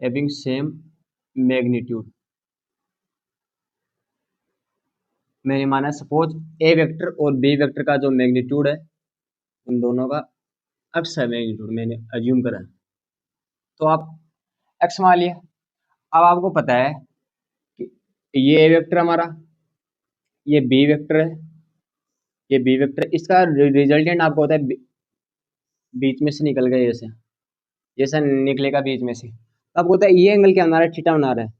having same magnitude, मैंने माना सपोज ए वेक्टर और बी वेक्टर का जो मैग्नीट्यूड है उन दोनों का एक्स है मैग्नीट्यूड, मैंने अज्यूम करा, तो आप एक्स मान लिया। अब आपको पता है कि ये ए वेक्टर हमारा, ये बी वेक्टर है, ये बी वेक्टर, इसका रिजल्टेंट आपको होता है बीच में से निकल गया, जैसे जैसा निकलेगा बीच में से, तो आपको होता है ये एंगल क्या बना रहा है थीटा बना रहा है।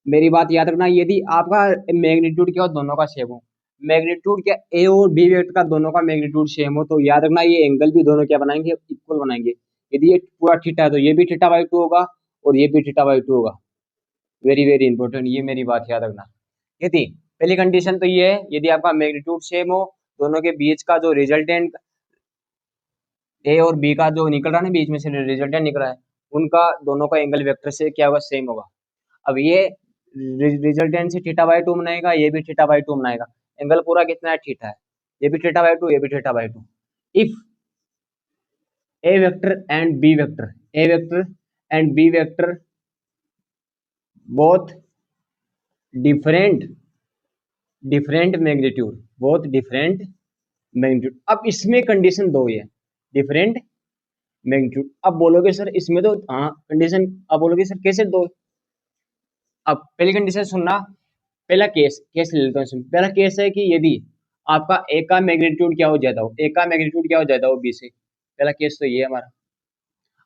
मेरी बात याद रखना, यदि आपका मैग्नीट्यूड क्या हो दोनों का सेम हो, मैग्नीट्यूड क्या ए और बी वेक्टर का दोनों का मैग्नीट्यूड सेम हो, तो याद रखना ये एंगल भी दोनों क्या बनाएंगे इक्वल बनाएंगे। यदि ये पूरा थीटा है तो ये भी थीटा बाई टू होगा और ये भी थीटा बाई टू होगा। वेरी वेरी इंपॉर्टेंट, ये मेरी बात याद रखना। यदि पहली कंडीशन तो ये है, यदि आपका मैग्नीट्यूड सेम हो, दोनों के बीच का जो रिजल्टेंट ए और बी का जो निकल रहा है ना, बीच में से रिजल्टेंट निकल रहा है, उनका दोनों का एंगल वेक्टर से क्या होगा, सेम होगा। अब ये रिजल्टेंट से थीटा बाई टू बनाएगा, ये भी थीटा बाई टू बनाएगा, एंगल पूरा कितना है, थीटा है, ये भी थीटा बाई टू, ये भी theta by two. If A vector and B vector, A vector and B vector both different magnitude, both different magnitude. अब इसमें कंडीशन दो ही है, डिफरेंट मैग्नीट्यूड। अब बोलोगे सर इसमें तो हाँ कंडीशन, अब बोलोगे सर कैसे दो। अब पहली कंडीशन सुनना, पहला केस केस ले लेता हूँ इसमें। पहला केस है कि यदि आपका ए का मैग्नीट्यूड क्या हो ज्यादा हो, ए का मैग्नीट्यूड क्या हो ज्यादा हो बी से, पहला केस तो ये हमारा।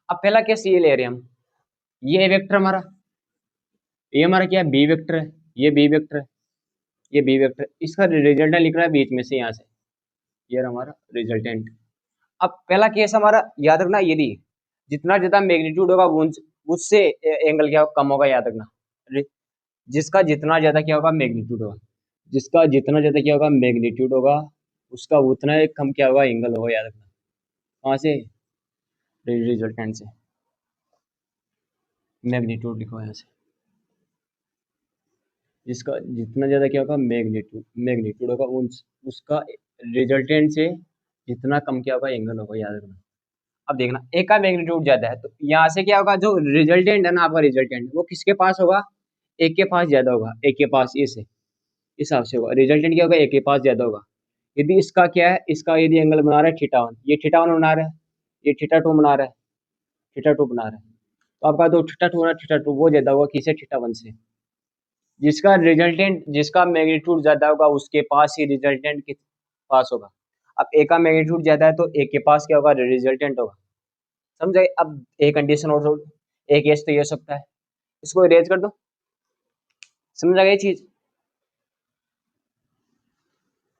अब पहला केस ये ले रहे हैं हम, ये वेक्टर हमारा, ये हमारा क्या है, बी वेक्टर है, ये बी वेक्टर है, ये बी वेक्टर, इसका रिजल्टेंट लिख रहा है बीच में से यहाँ से, ये हमारा रिजल्टेंट। अब पहला केस हमारा याद रखना, यदि जितना ज्यादा मैग्नीट्यूड होगा उससे एंगल क्या कम होगा, याद रखना। जिसका जितना ज्यादा क्या होगा मैग्नीट्यूड होगा, जिसका जितना ज्यादा क्या होगा मैग्नीट्यूड होगा, उसका उतना एक कम क्या होगा एंगल होगा, याद रखना। कहाँ से, रिजल्टेंट से, मैग्नीट्यूड लिखो यहाँ से। जिसका जितना ज्यादा क्या होगा मैग्नीट्यूड होगा, उसका रिजल्टेंट से जितना कम क्या होगा एंगल होगा, याद रखना। अब देखना ए का मैग्नीट्यूड ज्यादा है तो यहाँ से क्या होगा, जो रिजल्टेंट है ना आपका, रिजल्टेंट वो किसके पास होगा, ए के पास ज्यादा होगा, ए के पास, ये से हिसाब से होगा, रिजल्टेंट क्या होगा, ए के पास ज्यादा होगा। यदि इसका क्या है, इसका यदि एंगल बना रहा है थीटा वन, ये थीटा वन बना रहा है, ये थीटा टू बना रहा है, थीटा टू बना रहा है, तो आपका जो थीटा टू है, थीटा टू वो ज्यादा होगा किसे, थीटा वन से। जिसका रिजल्टेंट, जिसका मैग्नीट्यूड ज्यादा होगा उसके पास ही रिजल्टेंट के पास होगा। अब ए का मैग्नीट्यूड ज्यादा है तो ए के पास क्या होगा, रिजल्टेंट होगा। समझे। अब ए कंडीशन और एक केस तो ये हो सकता है, इसको इरेज कर दो, समझ आ गई चीज।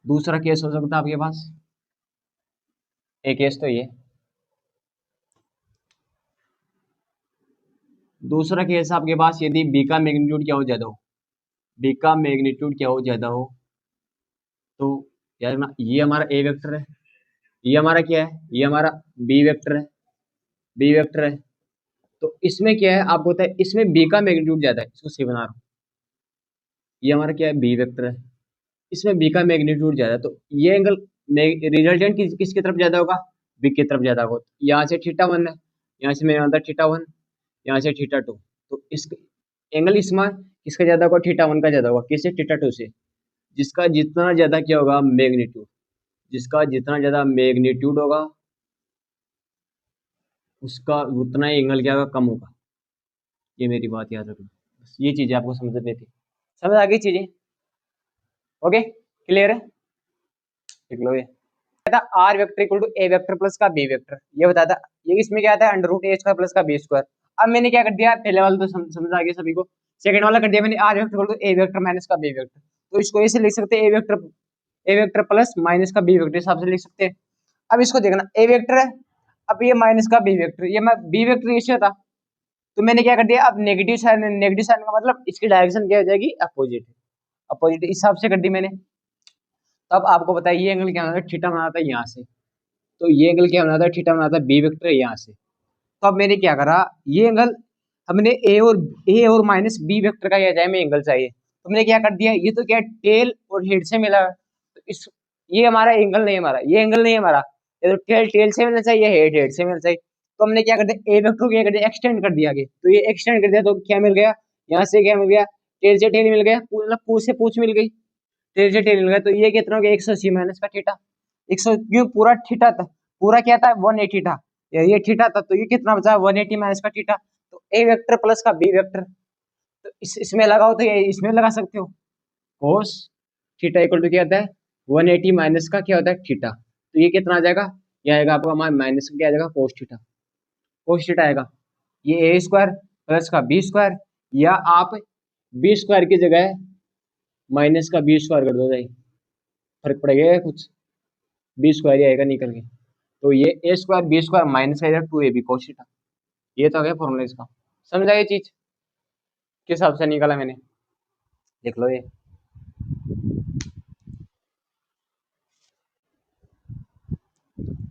दूसरा केस हो सकता है आपके पास, एक केस तो ये, दूसरा केस आपके पास यदि बी का मैग्नीट्यूड क्या हो ज्यादा हो, बी का मैग्नीट्यूड क्या हो ज्यादा हो, तो याद रखना ये हमारा ए वेक्टर है, ये हमारा क्या है, ये हमारा बी वेक्टर है, बी वेक्टर है। तो इसमें क्या है आपको पता है, इसमें बी का मैग्नीट्यूड ज्यादा है, इसको सी बना रहा हूँ, ये हमारा क्या है, बी वेक्टर है, इसमें बी का मैग्नीट्यूड ज्यादा है, तो ये एंगल रिजल्टेंट किसकी तरफ ज्यादा होगा, बी की तरफ ज्यादा होगा। यहाँ से थीटा वन है, यहाँ से मेरा आता थीटा वन, यहाँ से थीटा टू, तो इस एंगल इसमें किसका ज्यादा होगा, थीटा वन का ज्यादा होगा, किससे, थीटा टू से। जिसका जितना ज्यादा क्या होगा मैग्नीट्यूड, जिसका जितना ज्यादा मैग्नीट्यूड होगा उसका उतना ही एंगल क्या होगा, कम होगा। ये मेरी बात याद रखना, बस ये चीजें आपको समझनी थी, समझ आ गई चीजें, ओके क्लियर है। देख लो, ये था R vector equal to A vector plus का बी वेक्टर, ये बताया था। ये इसमें क्या था, under root A square plus का बी स्क्वायर। अब मैंने क्या कर दिया, पहले वाला तो समझ आ गया सभी को, सेकंड वाला कर दिया मैंने, R vector equal to A vector minus का बी वेक्टर। तो इसको ऐसे लिख सकते हैं, ए वेक्टर प्लस माइनस का बी वेक्टर हिसाब से लिख सकते हैं। अब इसको देखना, ए वेक्टर है, अब ये माइनस का बी वेक्टर, ये मैं बी वेक्टर ऐसे था, तो मैंने क्या कर दिया, अब नेगेटिव साइन का मतलब इसकी डायरेक्शन क्या हो जाएगी, अपोजिट, अपोजिट इस हिसाब से कर दी मैंने। तब आपको पता है ये एंगल क्या होता है, थीटा बनाता है यहाँ से, तो ये एंगल क्या बनाता है, थीटा बनाता है, बी वेक्टर यहाँ से। तो अब मैंने क्या करा, ये एंगल हमने ए और माइनस बी वेक्टर का क्या में एंगल चाहिए, तो मैंने क्या कर दिया, ये तो क्या टेल और हेड से मिला, तो इस ये हमारा एंगल नहीं, हमारा ये एंगल नहीं हमारा, ये तो टेल टेल से मिलना चाहिए, हेड हेड से मिलना चाहिए। तो हमने क्या कर दिया, ए वेक्टर को क्या कर दिया, एक्सटेंड कर दिया आगे, तो ये एक्सटेंड कर दिया तो क्या मिल गया, यहाँ से क्या मिल गया, टेल से टेल मिल गया, मतलब पूछ से पूछ मिल गई, टेल से टेल मिल गया, तो ये कितना हो गया, 180 माइनस का थीटा, 100 क्यों, पूरा थीटा था, पूरा क्या था 180 था, ये थीटा था, तो ये कितना बचा 180 माइनस का थीटा। तो ए वेक्टर प्लस का बी वेक्टर, तो इसमें लगाओ तो ये इसमें लगा सकते हो, कोस थीटा इक्वल टू क्या होता है, 180 माइनस का क्या होता है थीटा, तो ये कितना आ जाएगा, ये आएगा आपका हमारा माइनस का क्या आ जाएगा, कोस थीटा, कोस थीटा आएगा। ये ए स्क्वायर प्लस का बी स्क्वायर, या आप बी स्क्वायर की जगह माइनस का बी स्क्वायर कर दो, जाए फर्क पड़ेगा कुछ, बी स्क्वायर ही आएगा निकल के, तो ये A square B square minus का two A B cos theta, ये तो है फॉर्मूला इसका। समझ आई ये चीज, किस हिसाब से निकाला मैंने, देख लो ये।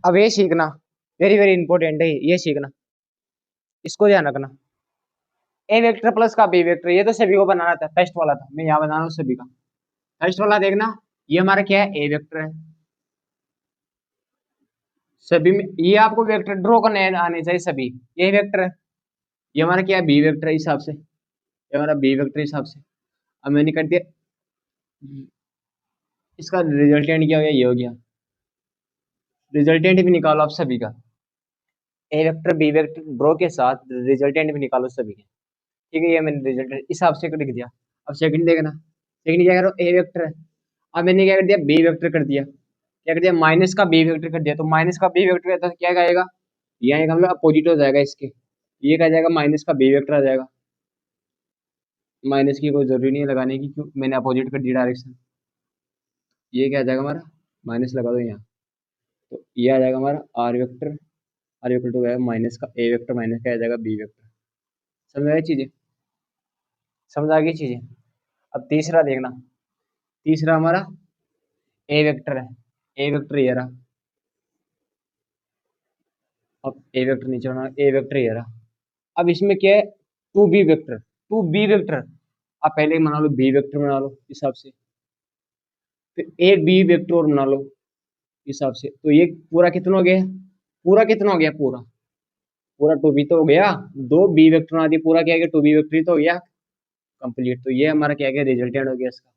अब ये सीखना वेरी वेरी इंपॉर्टेंट है, ये सीखना, इसको ध्यान रखना। ए वेक्टर प्लस का बी वेक्टर, ये तो सभी को बनाना था, फर्स्ट वाला था, मैं यहाँ बना रहा हूँ सभी का। फर्स्ट वाला देखना, ये हमारा क्या है, ए वेक्टर है। सभी में ये आपको वेक्टर ड्रॉ करने आने चाहिए सभी, ये वेक्टर है। ये हमारा क्या है, बी वेक्टर हिसाब से, ये हमारा बी वेक्टर हिसाब से। अब मैंने कर दिया, इसका रिजल्टेंट क्या हो गया, ये हो गया। रिजल्टेंट भी निकालो आप सभी का, A vector B vector draw के साथ रिजल्टेंट भी निकालो सभी के। ठीक है, ये मैंने रिजल्टेंट इस हिसाब से लिख दिया। अब सेकंड देखना, सेकंड क्या करो, ए वेक्टर है। अब मैंने क्या कर दिया, बी वेक्टर कर दिया। क्या कर दिया, माइनस का बी वेक्टर कर दिया। तो माइनस का बी वेक्टर तो क्या आएगा, ये आएगा, मतलब अपोजिट हो जाएगा इसके, ये क्या जाएगा, माइनस का बी वेक्टर आ जाएगा। माइनस की कोई जरूरी नहीं है लगाने की, क्यों, मैंने अपोजिट कर दिया डायरेक्शन। ये क्या आ जाएगा हमारा, माइनस लगा दो यहाँ, तो ये आ जाएगा हमारा आर वेक्टर। आर वेक्टर तो गया माइनस का ए वेक्टर, माइनस का आ जाएगा बी वेक्टर। समझ आई चीजें, समझ आ गई चीजें। अब तीसरा देखना, तीसरा हमारा ए वेक्टर है, ए वेक्टर ये रहा। अब ए वेक्टर नीचे होना, ए वेक्टर ये रहा। अब इसमें क्या है, two B vector, two B vector. आप पहले बना लो बी वेक्टर बना लो हिसाब से, फिर एक बी वेक्टर और बना लो हिसाब से। तो ये पूरा कितना हो गया, पूरा कितना हो गया, पूरा पूरा टू बी तो हो गया। दो बी वेक्टर बना दिए, पूरा क्या गया, टू बी वेक्टर ही तो हो गया कंप्लीट। तो ये हमारा क्या गया, रिजल्टेंट हो गया इसका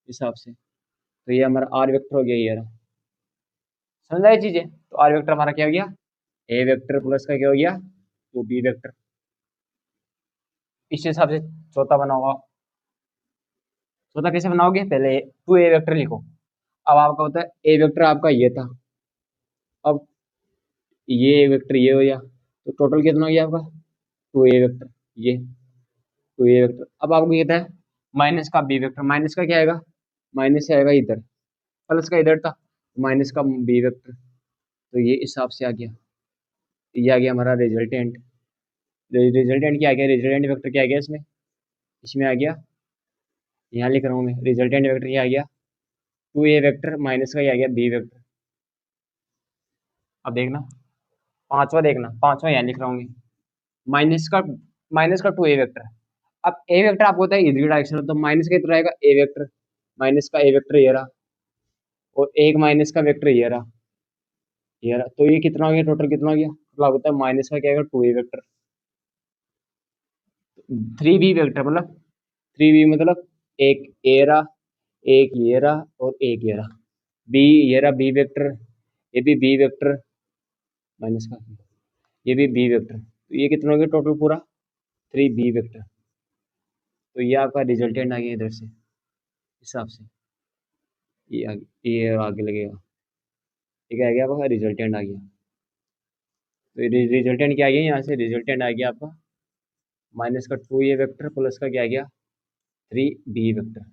हिसाब से। तो ये हमारा आर वेक्टर हो गया, ये रहा। समझ आई चीजें। तो आर वेक्टर हमारा क्या हो गया, ए वेक्टर प्लस का क्या हो गया, टू बी वेक्टर। इस हिसाब से चौथा बनाओगा। चौथा कैसे बनाओगे, पहले टू ए वेक्टर लिखो। अब आपका होता है ए वेक्टर आपका ये था, अब ये ए वेक्टर ये हो गया, तो टोटल कितना हो गया आपका, टू ए वेक्टर, ये टू ए वेक्टर। अब आपको ये था माइनस का बी वेक्टर, माइनस का क्या आएगा, माइनस से आएगा इधर, प्लस का इधर था, माइनस का बी वेक्टर। तो ये हिसाब से आ गया, ये आ गया हमारा रिजल्टेंट। रिजल्टेंट क्या आ गया, रिजल्टेंट वेक्टर क्या आ गया इसमें, इसमें आ गया, यहाँ लिख रहा हूँ मैं, रिजल्टेंट वेक्टर क्या आ गया, टू ए वेक्टर माइनस का क्या आ गया, बी वेक्टर। अब देखना पांचवा, देखना पांचवा यहाँ लिख रहा हूँ मैं, माइनस का, माइनस का टू ए वेक्टर। अब ए वेक्टर आपको होता है इधर डायरेक्शन में, तो माइनस का कितना रहेगा, ए वेक्टर, माइनस का ए वेक्टर ये रहा, और एक माइनस का वेक्टर ये रहा, ये रहा। तो ये कितना हो गया, टोटल कितना हो गया, मतलब होता है माइनस का क्या आएगा, two A vector. Three B vector मतलब, थ्री बी मतलब एक ए रहा, एक ये रहा, और एक ये रहा, बी ये रहा बी वेक्टर, ये भी बी वेक्टर माइनस का, ये भी बी वेक्टर। तो ये कितना हो गया टोटल पूरा, थ्री बी वेक्टर। तो ये आपका रिजल्टेंट आ गया इधर से हिसाब से, ये आगे लगेगा, ठीक है, आ गया आपका रिजल्टेंट आ गया। तो रिजल्टेंट क्या आ गया, यहाँ से रिजल्टेंट आ गया आपका माइनस का टू ए वेक्टर प्लस का क्या आ गया, थ्री बी वेक्टर।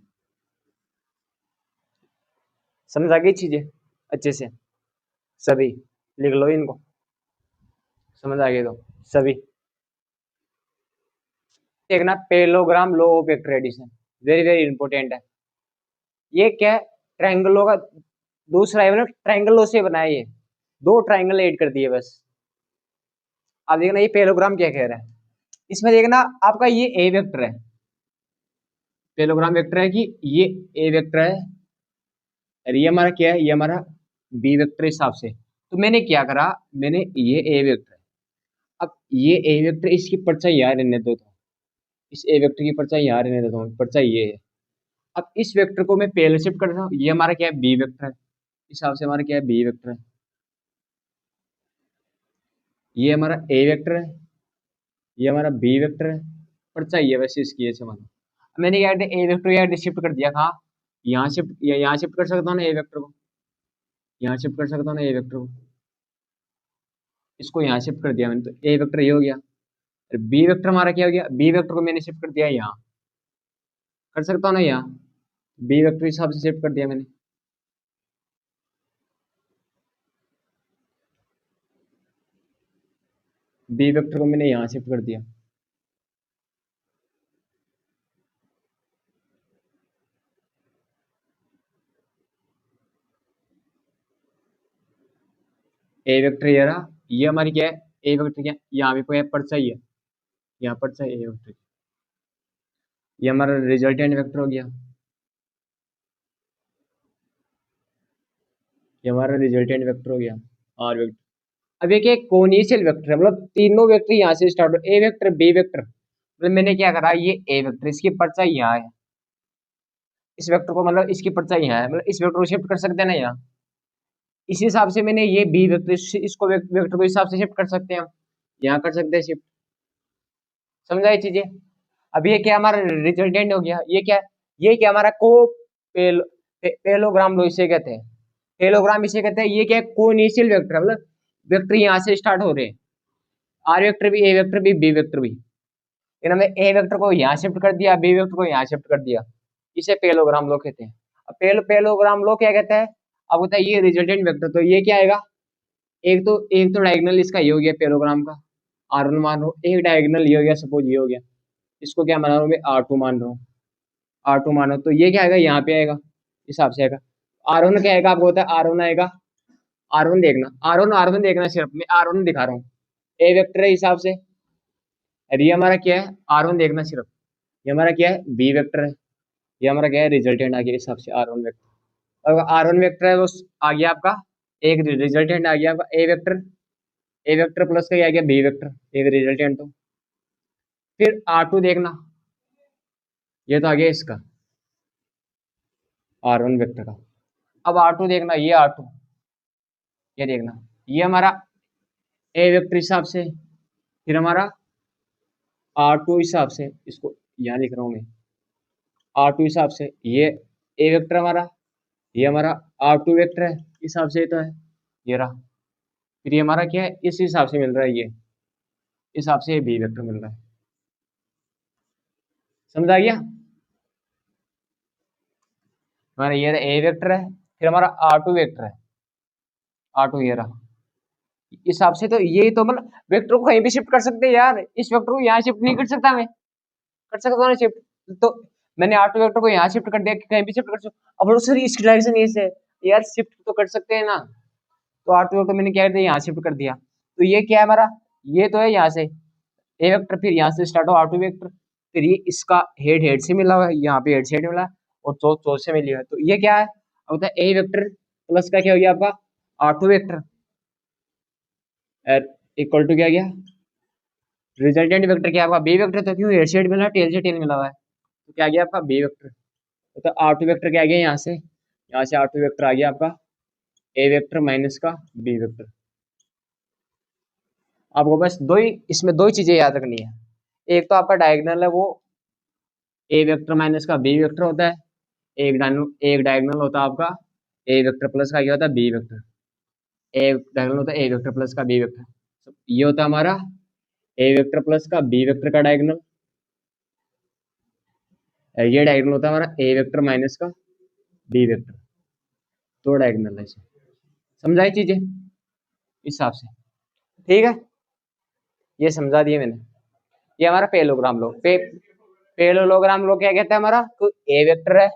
समझ आ गई चीजें अच्छे से, सभी लिख लो इनको, समझ आ गई तो सभी। देखना parallelogram law of vector addition, very very important है। ये क्या है, ट्रायंगलों का दूसरा है, मतलब ट्रायंगलों से बनाया, ये दो ट्रायंगल ऐड कर दिए बस। अब देखना ये पेलोग्राम क्या कह रहा है, इसमें देखना आपका ये ए वेक्टर है, पेलोग्राम वेक्टर है कि ये ए वेक्टर है, और ये हमारा क्या है, ये हमारा बी वेक्टर हिसाब से। तो मैंने क्या करा, मैंने ये ए वेक्टर है, अब ये ए वेक्टर इसकी परछाई यहाँ रहने दो, तो इस ए वेक्टर की परछाई यहाँ रहने देता हूँ, परछाई ये है। अब इस वेक्टर को मैं पहले शिफ्ट कर रहा हूँ, ये हमारा क्या है, बी वेक्टर है, इस हिसाब से हमारा क्या है, बी वेक्टर है। ये हमारा ए वेक्टर है, ये हमारा बी वेक्टर है, परछाई है वैसे इसकी, ऐसे मानो। मैंने क्या किया, ए वेक्टर यहाँ शिफ्ट कर दिया, कहाँ, यहाँ शिफ्ट, यहाँ शिफ्ट कर सकता हूँ ना ए वेक्टर को, यहाँ शिफ्ट कर सकता हूँ ना ए वेक्टर को, इसको यहाँ शिफ्ट कर दिया मैंने, तो ए वेक्टर ये हो गया। बी वेक्टर हमारा क्या हो गया, बी वेक्टर को मैंने शिफ्ट कर दिया यहाँ, कर सकता हूँ ना यहाँ, बी वेक्टर हिसाब से शिफ्ट कर दिया मैंने। बी वेक्टर को मैंने यहाँ शिफ्ट कर दिया। ए वेक्टर ये रहा, ये हमारी क्या है ए वेक्टर, क्या यहाँ पे कोई पड़ चाहिए, यहाँ पड़ चाहिए ए वेक्टर, ये हमारा रिजल्टेंट वेक्टर हो गया, ये हमारा रिजल्टेंट वेक्टर हो गया आर वेक्टर। अब ये क्या कोनिशियल वेक्टर है, मतलब तीनों वेक्टर यहाँ से स्टार्ट हो, ए वेक्टर बी वेक्टर, मतलब मैंने क्या करा, ये ए वेक्टर इसकी परछाई यहाँ है, इस वेक्टर को मतलब इसकी परछाई यहाँ है, मतलब इस वेक्टर को शिफ्ट कर सकते हैं ना यहाँ, इसी हिसाब से मैंने ये बी वेक्टर इसको वेक्टर को हिसाब से शिफ्ट कर सकते हैं हम, यहाँ कर सकते हैं शिफ्ट। समझा ये चीजें। अब ये क्या हमारा रिजल्टेंट हो गया, ये क्या हमारा को पेलोग्राम लो इसे कहते हैं, पेलोग्राम इसे कहते हैं। ये क्या कोनिशियल वेक्टर, मतलब वेक्टर यहाँ से स्टार्ट हो रहे हैं, आर वेक्टर भी ए वेक्टर भी बी वेक्टर भी, फिर हमने ए वेक्टर को यहाँ शिफ्ट कर दिया, बी वेक्टर को यहाँ शिफ्ट कर दिया, इसे पेलोग्राम लो कहते हैं। अब पेलोग्राम लो क्या कहता है, अब होता है ये रिजल्टेंट वेक्टर, तो ये क्या आएगा, एक तो डायगोनल इसका ये हो गया पेलोग्राम का, R1 मान लो, एक डायगोनल ये हो गया, सपोज ये हो गया, इसको क्या मान रहा हूँ मैं R2 मान रहा हूँ, R2 मानो तो ये क्या आएगा, यहाँ पे आएगा, इस हिसाब से आएगा। R1 क्या आएगा, आपको होता है R1 आएगा, R1 देखना, R1 देखना, सिर्फ मैं R1 दिखा रहा हूँ, ए वेक्टर है हिसाब से, और ये हमारा क्या है R1 देखना सिर्फ, ये हमारा क्या है बी वेक्टर है, ये हमारा क्या है रिजल्टेंट आ गया, इस हिसाब से R1 वेक्टर। अब R1 वेक्टर है वो आ गया आपका, एक रिजल्टेंट आ गया आपका ए वेक्टर, ए वेक्टर प्लस का ये आ गया बी वेक्टर, एक रिजल्टेंट। तो फिर R2 देखना, ये तो आ गया इसका R1 वेक्टर का। अब R2 देखना, ये R2, ये देखना, ये हमारा ए वेक्टर हिसाब से, फिर हमारा R2 हिसाब से, इसको यहाँ लिख रहा हूँ मैं, R2 हिसाब से ये ए वेक्टर हमारा, ये हमारा R2 वेक्टर है, इस हिसाब से ये तो है, ये रहा। फिर ये हमारा क्या है, इस हिसाब से मिल रहा है, ये इस हिसाब से ये बी वेक्टर मिल रहा है। समझ आ गया, हमारा ये ए वेक्टर है, फिर हमारा R2 वेक्टर है, R2 ये रहा, इस हिसाब से। तो ये तो मतलब वेक्टर को कहीं भी शिफ्ट कर सकते हैं यार, इस वेक्टर को यहाँ शिफ्ट नहीं कर सकता मैं, कर सकता हूँ ना शिफ्ट, तो मैंने R2 वेक्टर को यहाँ शिफ्ट कर दिया कि कहीं भी शिफ्ट कर सकता। अब सर इसकी डायरेक्शन ये से यार, शिफ्ट तो कर सकते हैं ना, तो R2 वेक्टर मैंने क्या कर दिया, यहाँ शिफ्ट कर दिया। तो ये क्या है हमारा, ये तो है यहाँ से ए वेक्टर, फिर यहाँ से स्टार्ट हो R2 वेक्टर, फिर ये इसका हेड हेड से मिला हुआ है, यहाँ पे हेड से हेड मिला है, और चौथ चौथ से मिली है, तो ये क्या है, अब होता है ए वेक्टर प्लस का क्या हो गया आपका R2 वेक्टर, इक्वल टू क्या गया रिजल्टेंट वेक्टर, क्या आपका बी वेक्टर, तो क्यों हेड से हेड मिला है, टेल से टेल मिला हुआ है, तो क्या गया आपका बी वेक्टर। तो R2 वेक्टर क्या गया, यहाँ से R2 वेक्टर आ गया आपका ए वेक्टर माइनस का बी वेक्टर। आपको बस इसमें दो ही चीजें याद रखनी है, एक तो आपका डायगोनल है वो ए वेक्टर माइनस का बी वेक्टर होता है, एक डायगोनल होता है आपका ए वेक्टर प्लस का क्या होता है बी वेक्टर, एक डायगोनल होता है ए वेक्टर प्लस का बी वेक्टर, तो ये होता है हमारा ए वेक्टर प्लस का बी वेक्टर का डायगोनल, ये डायगोनल होता है हमारा ए वेक्टर माइनस का बी वेक्टर, दो डायगोनल है इसे। समझाई चीजें इस हिसाब से, ठीक है, ये समझा दिए मैंने। ये हमारा पेलोग्राम लो पेलोग्राम लो क्या कहता है हमारा, तो ए वेक्टर है,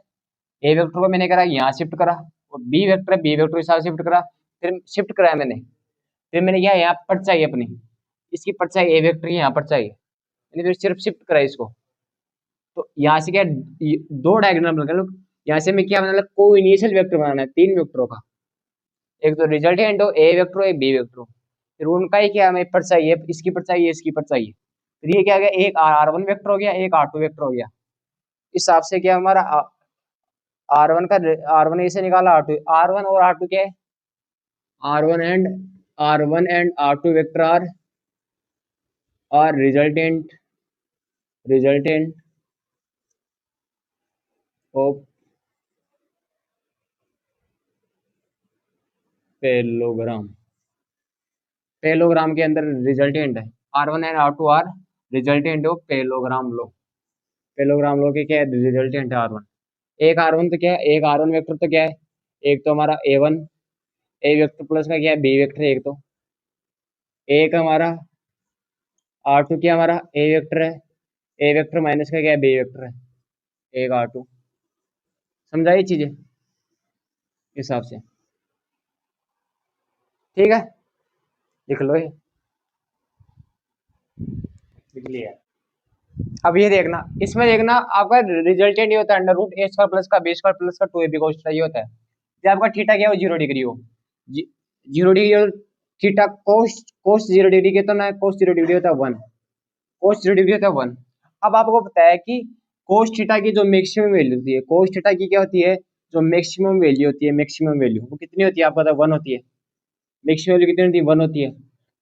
ए वेक्टर को मैंने करा यहाँ शिफ्ट करा, और बी वेक्टर है, बी वेक्टर के साथ शिफ्ट करा, फिर शिफ्ट कराया मैंने, फिर मैंने क्या यहाँ पर चाहिए अपनी, इसकी पर चाहिए ए वेक्टर की यहाँ पर चाहिए, मैंने फिर सिर्फ शिफ्ट करा इसको, तो यहाँ से क्या दो डायग्राम बना लो, यहाँ से मैं क्या बना को इनिशियल वेक्टर बनाना है तीन वेक्टरों का, एक तो रिजल्टेंट हो ए वेक्टर हो एक बी वेक्टर हो, फिर उनका ही क्या हमें पर चाहिए, इसकी पर चाहिए इसकी पर चाहिए, फिर ये क्या हो गया, एक R1 वेक्टर हो गया, एक R2 वेक्टर हो गया, इस हिसाब से क्या हमारा R1 का R1 ऐसे निकाला, R1 और R2 क्या है, R1 and R2 vector are resultant of parallelogram, parallelogram के अंदर रिजल्टेंट है, R1 and R2 are resultant of parallelogram law, parallelogram law के क्या है रिजल्टेंट है R1, एक R1 तो क्या है, एक R1 वेक्टर तो क्या है, एक तो हमारा A1 ए वेक्टर प्लस का क्या है बी वेक्टर, एक तो एक हमारा R2 क्या हमारा ए वेक्टर है, ए वेक्टर माइनस का क्या है बी वेक्टर है, एक R2। समझाइए चीजें इस हिसाब से, ठीक है। लिख लो ये। लिख लिया। अब ये देखना, इसमें देखना आपका रिजल्टेंट ये होता है under root A square plus का बी स्क्वायर प्लस का 2ab कोस थीटा, ये होता है। जब आपका थीटा क्या हो 0 डिग्री हो, 0 डिग्री हो, थीटा कोस कोस 0 डिग्री कितना है, कोस 0 डिग्री होता है 1, कोस 0 डिग्री होता है 1। अब आपको पता है कि कोस थीटा की जो मैक्सिमम वैल्यू होती है, कोस थीटा की क्या होती है, जो मैक्सिमम वैल्यू होती है, मैक्सिमम वैल्यू वो कितनी होती है आपको पता है, 1 होती है। मैक्सिमम वैल्यू कितनी होती है, 1 होती है।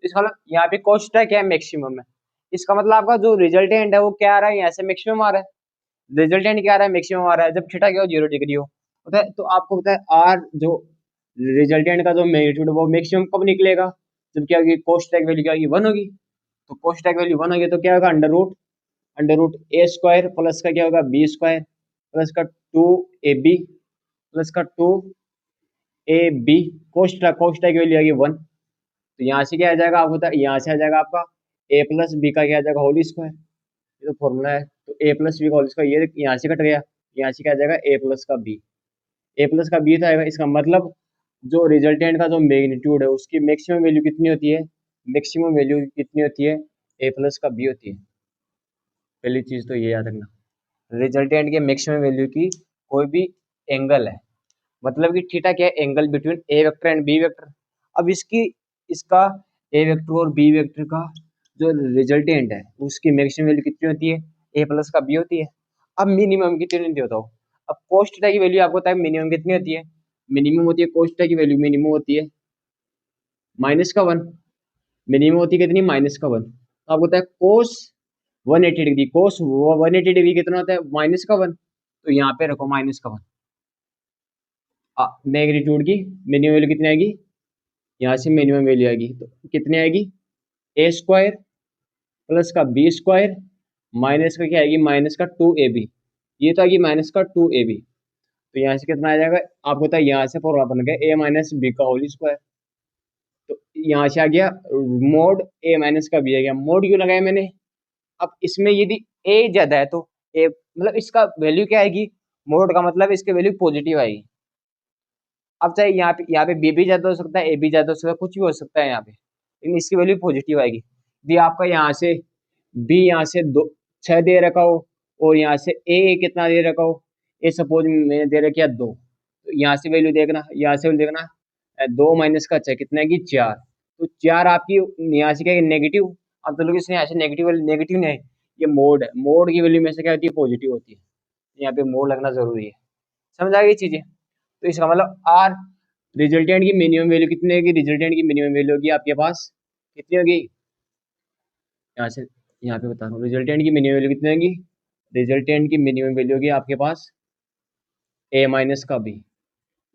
इसका मतलब यहाँ पे कोस थीटा क्या है, मैक्सिमम है। इसका मतलब आपका जो रिजल्टेंट है वो क्या आ रहा है, यहाँ से मैक्सिमम आ रहा है। रिजल्टेंट क्या आ रहा है, मैक्सिमम आ रहा है, जब थीटा क्या हो 0 डिग्री हो, पता है। तो आपको पता है आर जो रिजल्टेंट का जो मैग्नीट्यूड वो मैक्सिमम कब निकलेगा, जब क्या होगी, कोस थीटा की वैल्यू क्या होगी, 1 होगी। तो कोस थीटा की वैल्यू 1 होगी तो क्या होगा, under root A square plus का क्या होगा, बी स्क्वायर प्लस का 2ab प्लस का 2ab कोस थीटा की वैल्यू आएगी 1। तो यहाँ से क्या आ जाएगा आपको पता है, यहाँ से आ जाएगा आपका a प्लस बी का क्या आ जाएगा, होल स्क्वायर। ये तो फॉर्मूला है। तो a प्लस बी का होल स्क्वायर, ये यहाँ से कट गया, यहाँ से क्या आ जाएगा, a प्लस का बी, a प्लस का बी था आएगा। इसका मतलब जो रिजल्टेंट का जो मैग्नीट्यूड है उसकी मैक्सिमम वैल्यू कितनी होती है, मैक्सिमम वैल्यू कितनी होती है, a प्लस का बी होती है। पहली चीज तो ये याद रखना, रिजल्टेंट के मैक्सिमम वैल्यू की कोई भी एंगल है, मतलब कि थीटा क्या है, angle between A vector and B vector. अब इसका ए वेक्टर और बी वेक्टर का जो रिजल्टेंट है उसकी मैक्सिमम वैल्यू कितनी होती है, ए प्लस का बी होती है। अब मिनिमम कितनी होती है बताओ। अब कोस थीटा की वैल्यू आपको पता है मिनिमम कितनी होती है, मिनिमम होती है कोस थीटा की वैल्यू, मिनिमम होती है -1। मिनिमम होती है कितनी, -1। तो आपको पता है कोस 180 डिग्री, कोस 180 डिग्री कितना होता है, -1। तो यहाँ पे रखो -1। मैग्नीट्यूड की मिनिमम वैल्यू कितनी आएगी, यहाँ से मिनिमम वैल्यू आएगी तो कितनी आएगी, ए स्क्वायर प्लस का बी स्क्वायर माइनस का क्या आएगी, माइनस का 2ab। ये तो आएगी माइनस का 2ab। तो यहाँ से कितना आ जाएगा आपको पता है, यहाँ से फॉर्मूला बन गया a माइनस बी का होल स्क्वायर। तो यहाँ से आ गया मोड a माइनस का बी आ गया। मोड क्यों लगाया मैंने, अब इसमें यदि a ज्यादा है तो a मतलब इसका वैल्यू क्या आएगी, मोड का मतलब इसके वैल्यू पॉजिटिव आएगी। अब चाहे यहाँ पे बी भी ज्यादा हो सकता है, ए भी ज्यादा हो सकता है, कुछ भी हो सकता है यहाँ पे, लेकिन इसकी वैल्यू पॉजिटिव आएगी। यदि आपका यहाँ से बी यहाँ से 6 दे रखा हो और यहाँ से ए कितना दे रखा हो, ए सपोज मैंने दे रखा 2, तो यहाँ से वैल्यू देखना, यहाँ से वैल्यू देखना, 2 माइनस का 6 कितना है, 4। तो 4 आपकी यहाँ से क्या है, नेगेटिव। अब तो लोग इसने यहाँ से नेगेटिव नेगेटिव नहीं, ये मोड है, मोड की वैल्यू में से क्या होती है, पॉजिटिव होती है। यहाँ पे मोड लगना जरूरी है। समझ आ गई चीजें। तो इसका मतलब आर रिजल्टेंट की मिनिमम वैल्यू कितनी होगी, रिजल्टेंट की मिनिमम वैल्यू होगी आपके पास कितनी होगी, यहाँ से यहाँ पे बता रहा हूँ, रिजल्टेंट की मिनिमम वैल्यू कितनी होगी, रिजल्टेंट की मिनिमम वैल्यू होगी आपके पास ए माइनस का बी।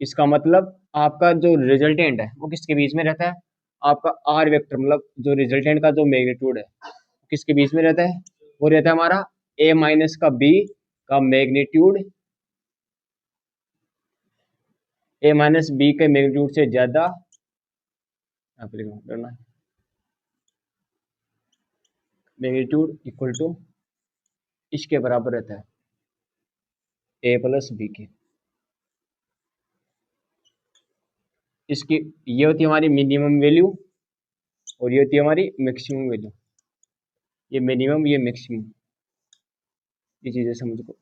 इसका मतलब आपका जो रिजल्टेंट है वो किसके बीच में रहता है, आपका आर वेक्टर मतलब जो रिजल्टेंट का जो मैग्नीट्यूड है किसके बीच में रहता है, वो रहता है हमारा ए माइनस का बी का मैग्नीट्यूड, ए माइनस बी के मैग्नीट्यूड से ज्यादा, यहाँ पे लिखना मैग्नीट्यूड इक्वल टू इसके बराबर रहता है ए प्लस बी के। इसकी ये होती है हमारी मिनिमम वैल्यू और ये होती है हमारी मैक्सिमम वैल्यू। ये मिनिमम ये मैक्सिमम, ये चीजें समझो।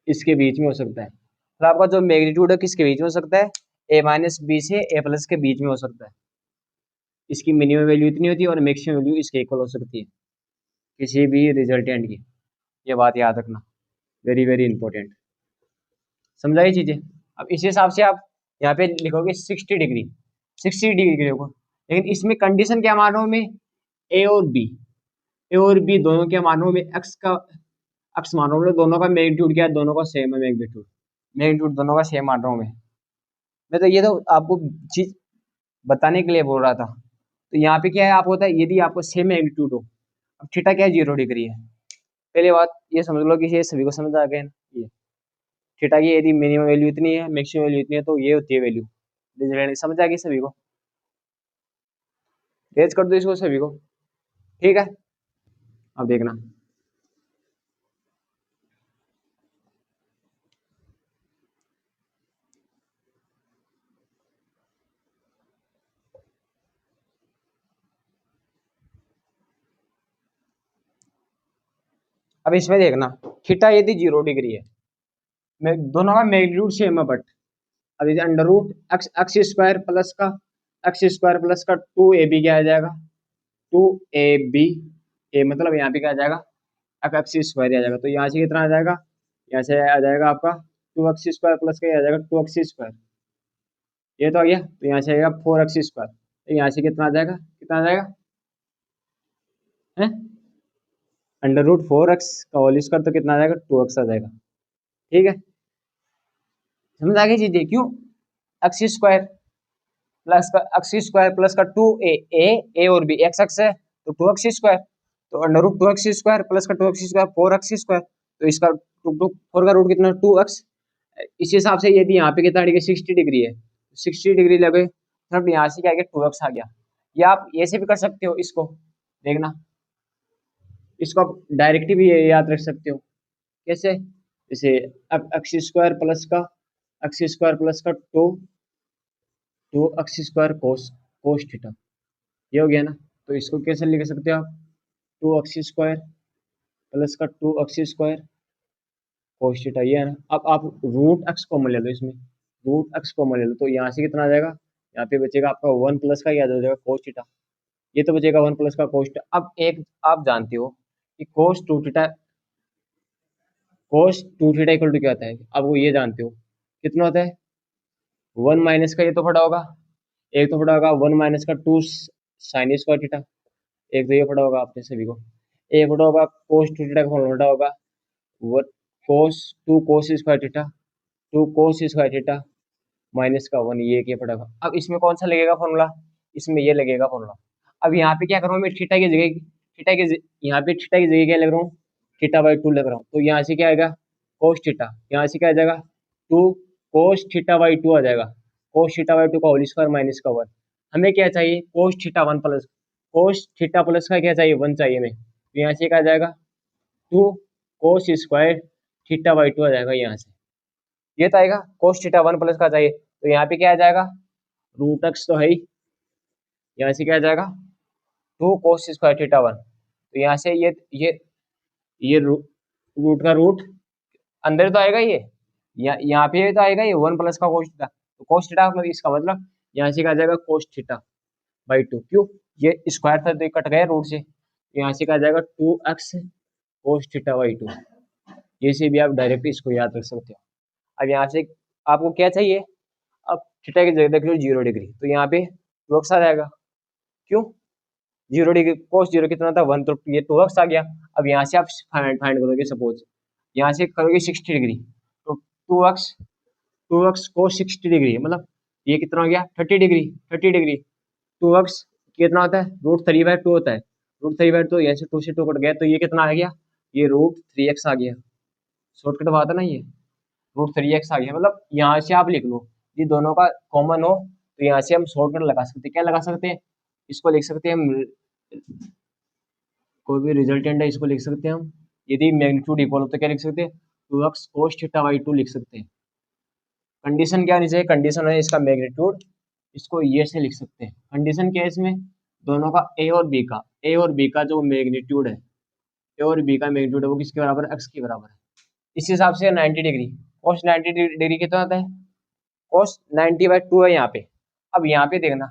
इसके बीच में हो सकता है, तो आपका जो मैग्नीट्यूड है किसके बीच में हो सकता है, ए माइनस बी से ए प्लस के बीच में हो सकता है। इसकी मिनिमम वैल्यू इतनी होती है और मैक्सिमम वैल्यू इसके इक्वल हो सकती है किसी भी रिजल्टेंट की। ये बात याद रखना, वेरी वेरी इंपॉर्टेंट। समझाई चीजें। अब इस हिसाब से आप यहाँ पे लिखोगे 60 डिग्री, 60 डिग्री लिखो, लेकिन इसमें कंडीशन क्या मान रहा हूँ मैं, ए और बी दोनों के मानों में एक्स मान रहा हूँ, मतलब दोनों का मैग्नीट्यूड क्या है, दोनों का सेम है मैग्नीट्यूड, मैग्नीट्यूड दोनों का सेम मान रहा हूँ मैं तो ये तो आपको चीज बताने के लिए बोल रहा था। तो यहाँ पे क्या है आपको होता है, यदि आपको सेम मैग्नीट्यूड हो, अब थीटा क्या है 0 डिग्री है, पहले बात ये समझ लो कि ये सभी को समझ आ गया ना, ये थीटा की यदि मिनिमम वैल्यू इतनी है मैक्सिमम वैल्यू इतनी है तो ये होती है वैल्यू, समझ आ गई सभी को, रेज कर दो इसको सभी को, ठीक है। अब देखना, अब इसमें देखना थीटा यदि 0 डिग्री है, दोनों का मैग्नीट्यूड सेम है, बट अब इसे under root X X square plus का टू ए बी क्या आ जाएगा, टू ए बी, ए मतलब यहाँ पे क्या आ जाएगा एक्स स्क्वायर आ जाएगा, तो यहाँ से कितना आ जाएगा, यहाँ से आ जाएगा आपका टू एक्स स्क्वायर प्लस का आ जाएगा टू एक्स स्क्वायर, ये तो आ गया, तो यहाँ से आएगा फोर एक्स स्क्वायर, तो यहाँ से कितना आ जाएगा, कितना आ जाएगा है अंडर रूट फोर एक्स का होल स्क्वायर, तो कितना आ जाएगा टू एक्स आ जाएगा। ठीक है, समझ आ गई चीजें, क्यों एक्स स्क्वायर प्लस का टू ए और बी एक्स एक्स है तो टू एक्स स्क्वायर, तो under root two x square plus का two x square four x square, तो इसका टू टू फोर का रूट कितना टू एक्स। इस हिसाब से यदि यहाँ पे कितना डिग्री 60 डिग्री है, 60 डिग्री लगे तब यहाँ से क्या आ गया टू एक्स आ गया। या आप ऐसे भी कर सकते हो, इसको देखना, इसको आप डायरेक्ट भी याद रख सकते हो, कैसे, जैसे अब एक्स स्क्वायर प्लस का two x square cos cos theta, ये हो गया ना, तो इसको कैसे लिख सकते हो आप, टू एक्स स्क्वायर प्लस का two x square cos theta, ये है ना। अब आप रूट एक्स कॉमन ले लो, इसमें रूट एक्स कॉमन ले लो, तो यहाँ से कितना आ जाएगा, यहाँ पे बचेगा आपका वन प्लस का याद हो जाएगा कोस थीटा, ये तो बचेगा वन प्लस का कोस थीटा। अब एक आप जानते हो कि कोस टू थीटा इक्वल टू क्या होता है, अब वो ये जानते हो कितना होता है, वन माइनस का ये तो पड़ा होगा, एक तो पड़ा होगा वन माइनस का टू साइन स्क्वायर थीटा, एक तो ये पड़ा होगा आपने सभी को, एक पड़ा होगा कोस टू थीटा का फॉर्मूला पड़ा होगा one cos two cos square theta, two cos square theta minus का वन, ये क्या पड़ा होगा। अब इसमें कौन सा लगेगा फॉर्मूला, इसमें ये लगेगा फॉर्मूला। अब यहाँ पे क्या करूँ मैं, थीटा की जगह यहाँ पे थीटा की जगह क्या लग रहा हूँ, थीटा बाई टू लग रहा हूँ, तो यहाँ से क्या आएगा कोस थीटा, यहाँ से क्या आ जाएगा two cos theta by two आ जाएगा, कोस थीटा बाई टू का होल स्क्वायर माइनस का वन। हमें क्या चाहिए cos theta one plus cos theta plus का क्या चाहिए वन चाहिए हमें, तो यहाँ से क्या आ जाएगा two cos square theta by two आ जाएगा, यहाँ से ये तो आएगा कोस थीटा वन प्लस का चाहिए, तो यहाँ पे क्या आ जाएगा रूट एक्स तो है ही, यहाँ से क्या आ जाएगा two cos square theta one, तो यहाँ से ये रूट का रूट अंदर तो आएगा, ये यहाँ पे तो आएगा ये वन प्लस का कोस थीटा, तो कोस थीटा मतलब इसका मतलब यहाँ से क्या आ जाएगा कोस थीटा बाई टू, क्यों ये स्क्वायर था तो ये कट गया रूट से, तो यहाँ से क्या आ जाएगा two X cos theta by two, ये से भी आप डायरेक्ट इसको याद रख सकते हो। अब यहाँ से आपको क्या चाहिए, अब थीटा की जगह देख लो 0 डिग्री, तो यहाँ पे टू एक्स आ जाएगा, क्यों 0 डिग्री कोस जीरो कितना था वन, तो ये टू एक्स आ गया। अब यहाँ से आप फाइंड करोगे, सपोज यहाँ से करोगे 60 डिग्री, तो टू एक्स कोस 60 डिग्री मतलब ये कितना हो गया 30 डिग्री टू एक्स कितना होता है रूट थ्री बाई टू होता है, रूट थ्री बाई टू यहाँ से टू से टू कट गया, तो ये कितना आ गया ये रूट थ्री एक्स आ गया, शॉर्टकट बात है ना, ये रूट थ्री एक्स आ गया। मतलब यहाँ से आप लिख लो ये दोनों का कॉमन हो, तो यहाँ से हम शॉर्टकट लगा सकते हैं, क्या लगा सकते हैं, इसको लिख सकते हैं हम, कोई भी रिजल्टेंट है इसको लिख सकते हैं हम, यदि मैग्नीट्यूड इक्वल हो तो क्या लिख सकते हैं two X cos theta by two लिख सकते हैं। कंडीशन क्या होनी चाहिए, कंडीशन है इसका मैग्नीट्यूड, इसको ये से लिख सकते हैं। कंडीशन क्या है इसमें, दोनों का ए और बी का जो मैग्नीट्यूड है, ए और बी का मैग्नीट्यूड है वो किसके बराबर है एक्स के बराबर है। इस हिसाब से 90 डिग्री कोस 90 डिग्री कितना होता है कोस 90/2 है यहाँ पे। अब यहाँ पे देखना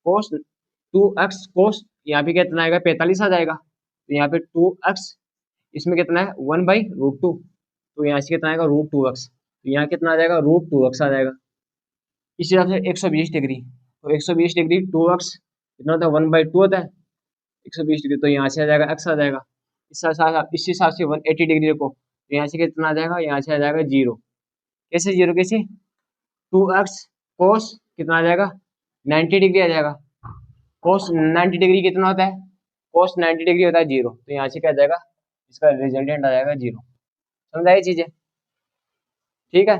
कोस टू एक्स कोस यहाँ पे कितना आएगा 45 आ जाएगा, तो यहाँ पे टू एक्स इसमें कितना है वन बाई रूट टू, तो यहाँ से कितना आएगा रूट टू एक्स, तो यहाँ कितना आ जाएगा रूट टू एक्स आ जाएगा। इस हिसाब से 120 डिग्री, तो 120 डिग्री टू एक्स कितना होता है वन बाई टू होता है 120 डिग्री, तो यहाँ से आ जाएगा एक्स आ जाएगा। इस हिसाब से 180 डिग्री रखो, तो यहाँ से कितना आ जाएगा यहाँ से आ जाएगा जीरो, कैसे जीरो कैसे टू एक्स कोस कितना आ जाएगा 90 डिग्री आ जाएगा, कोस 90 डिग्री कितना होता है कोस 90 डिग्री होता है जीरो, तो यहाँ से क्या आ जाएगा इसका रिजल्टेंट आ जाएगा जीरो। समझ आई चीजें, ठीक है।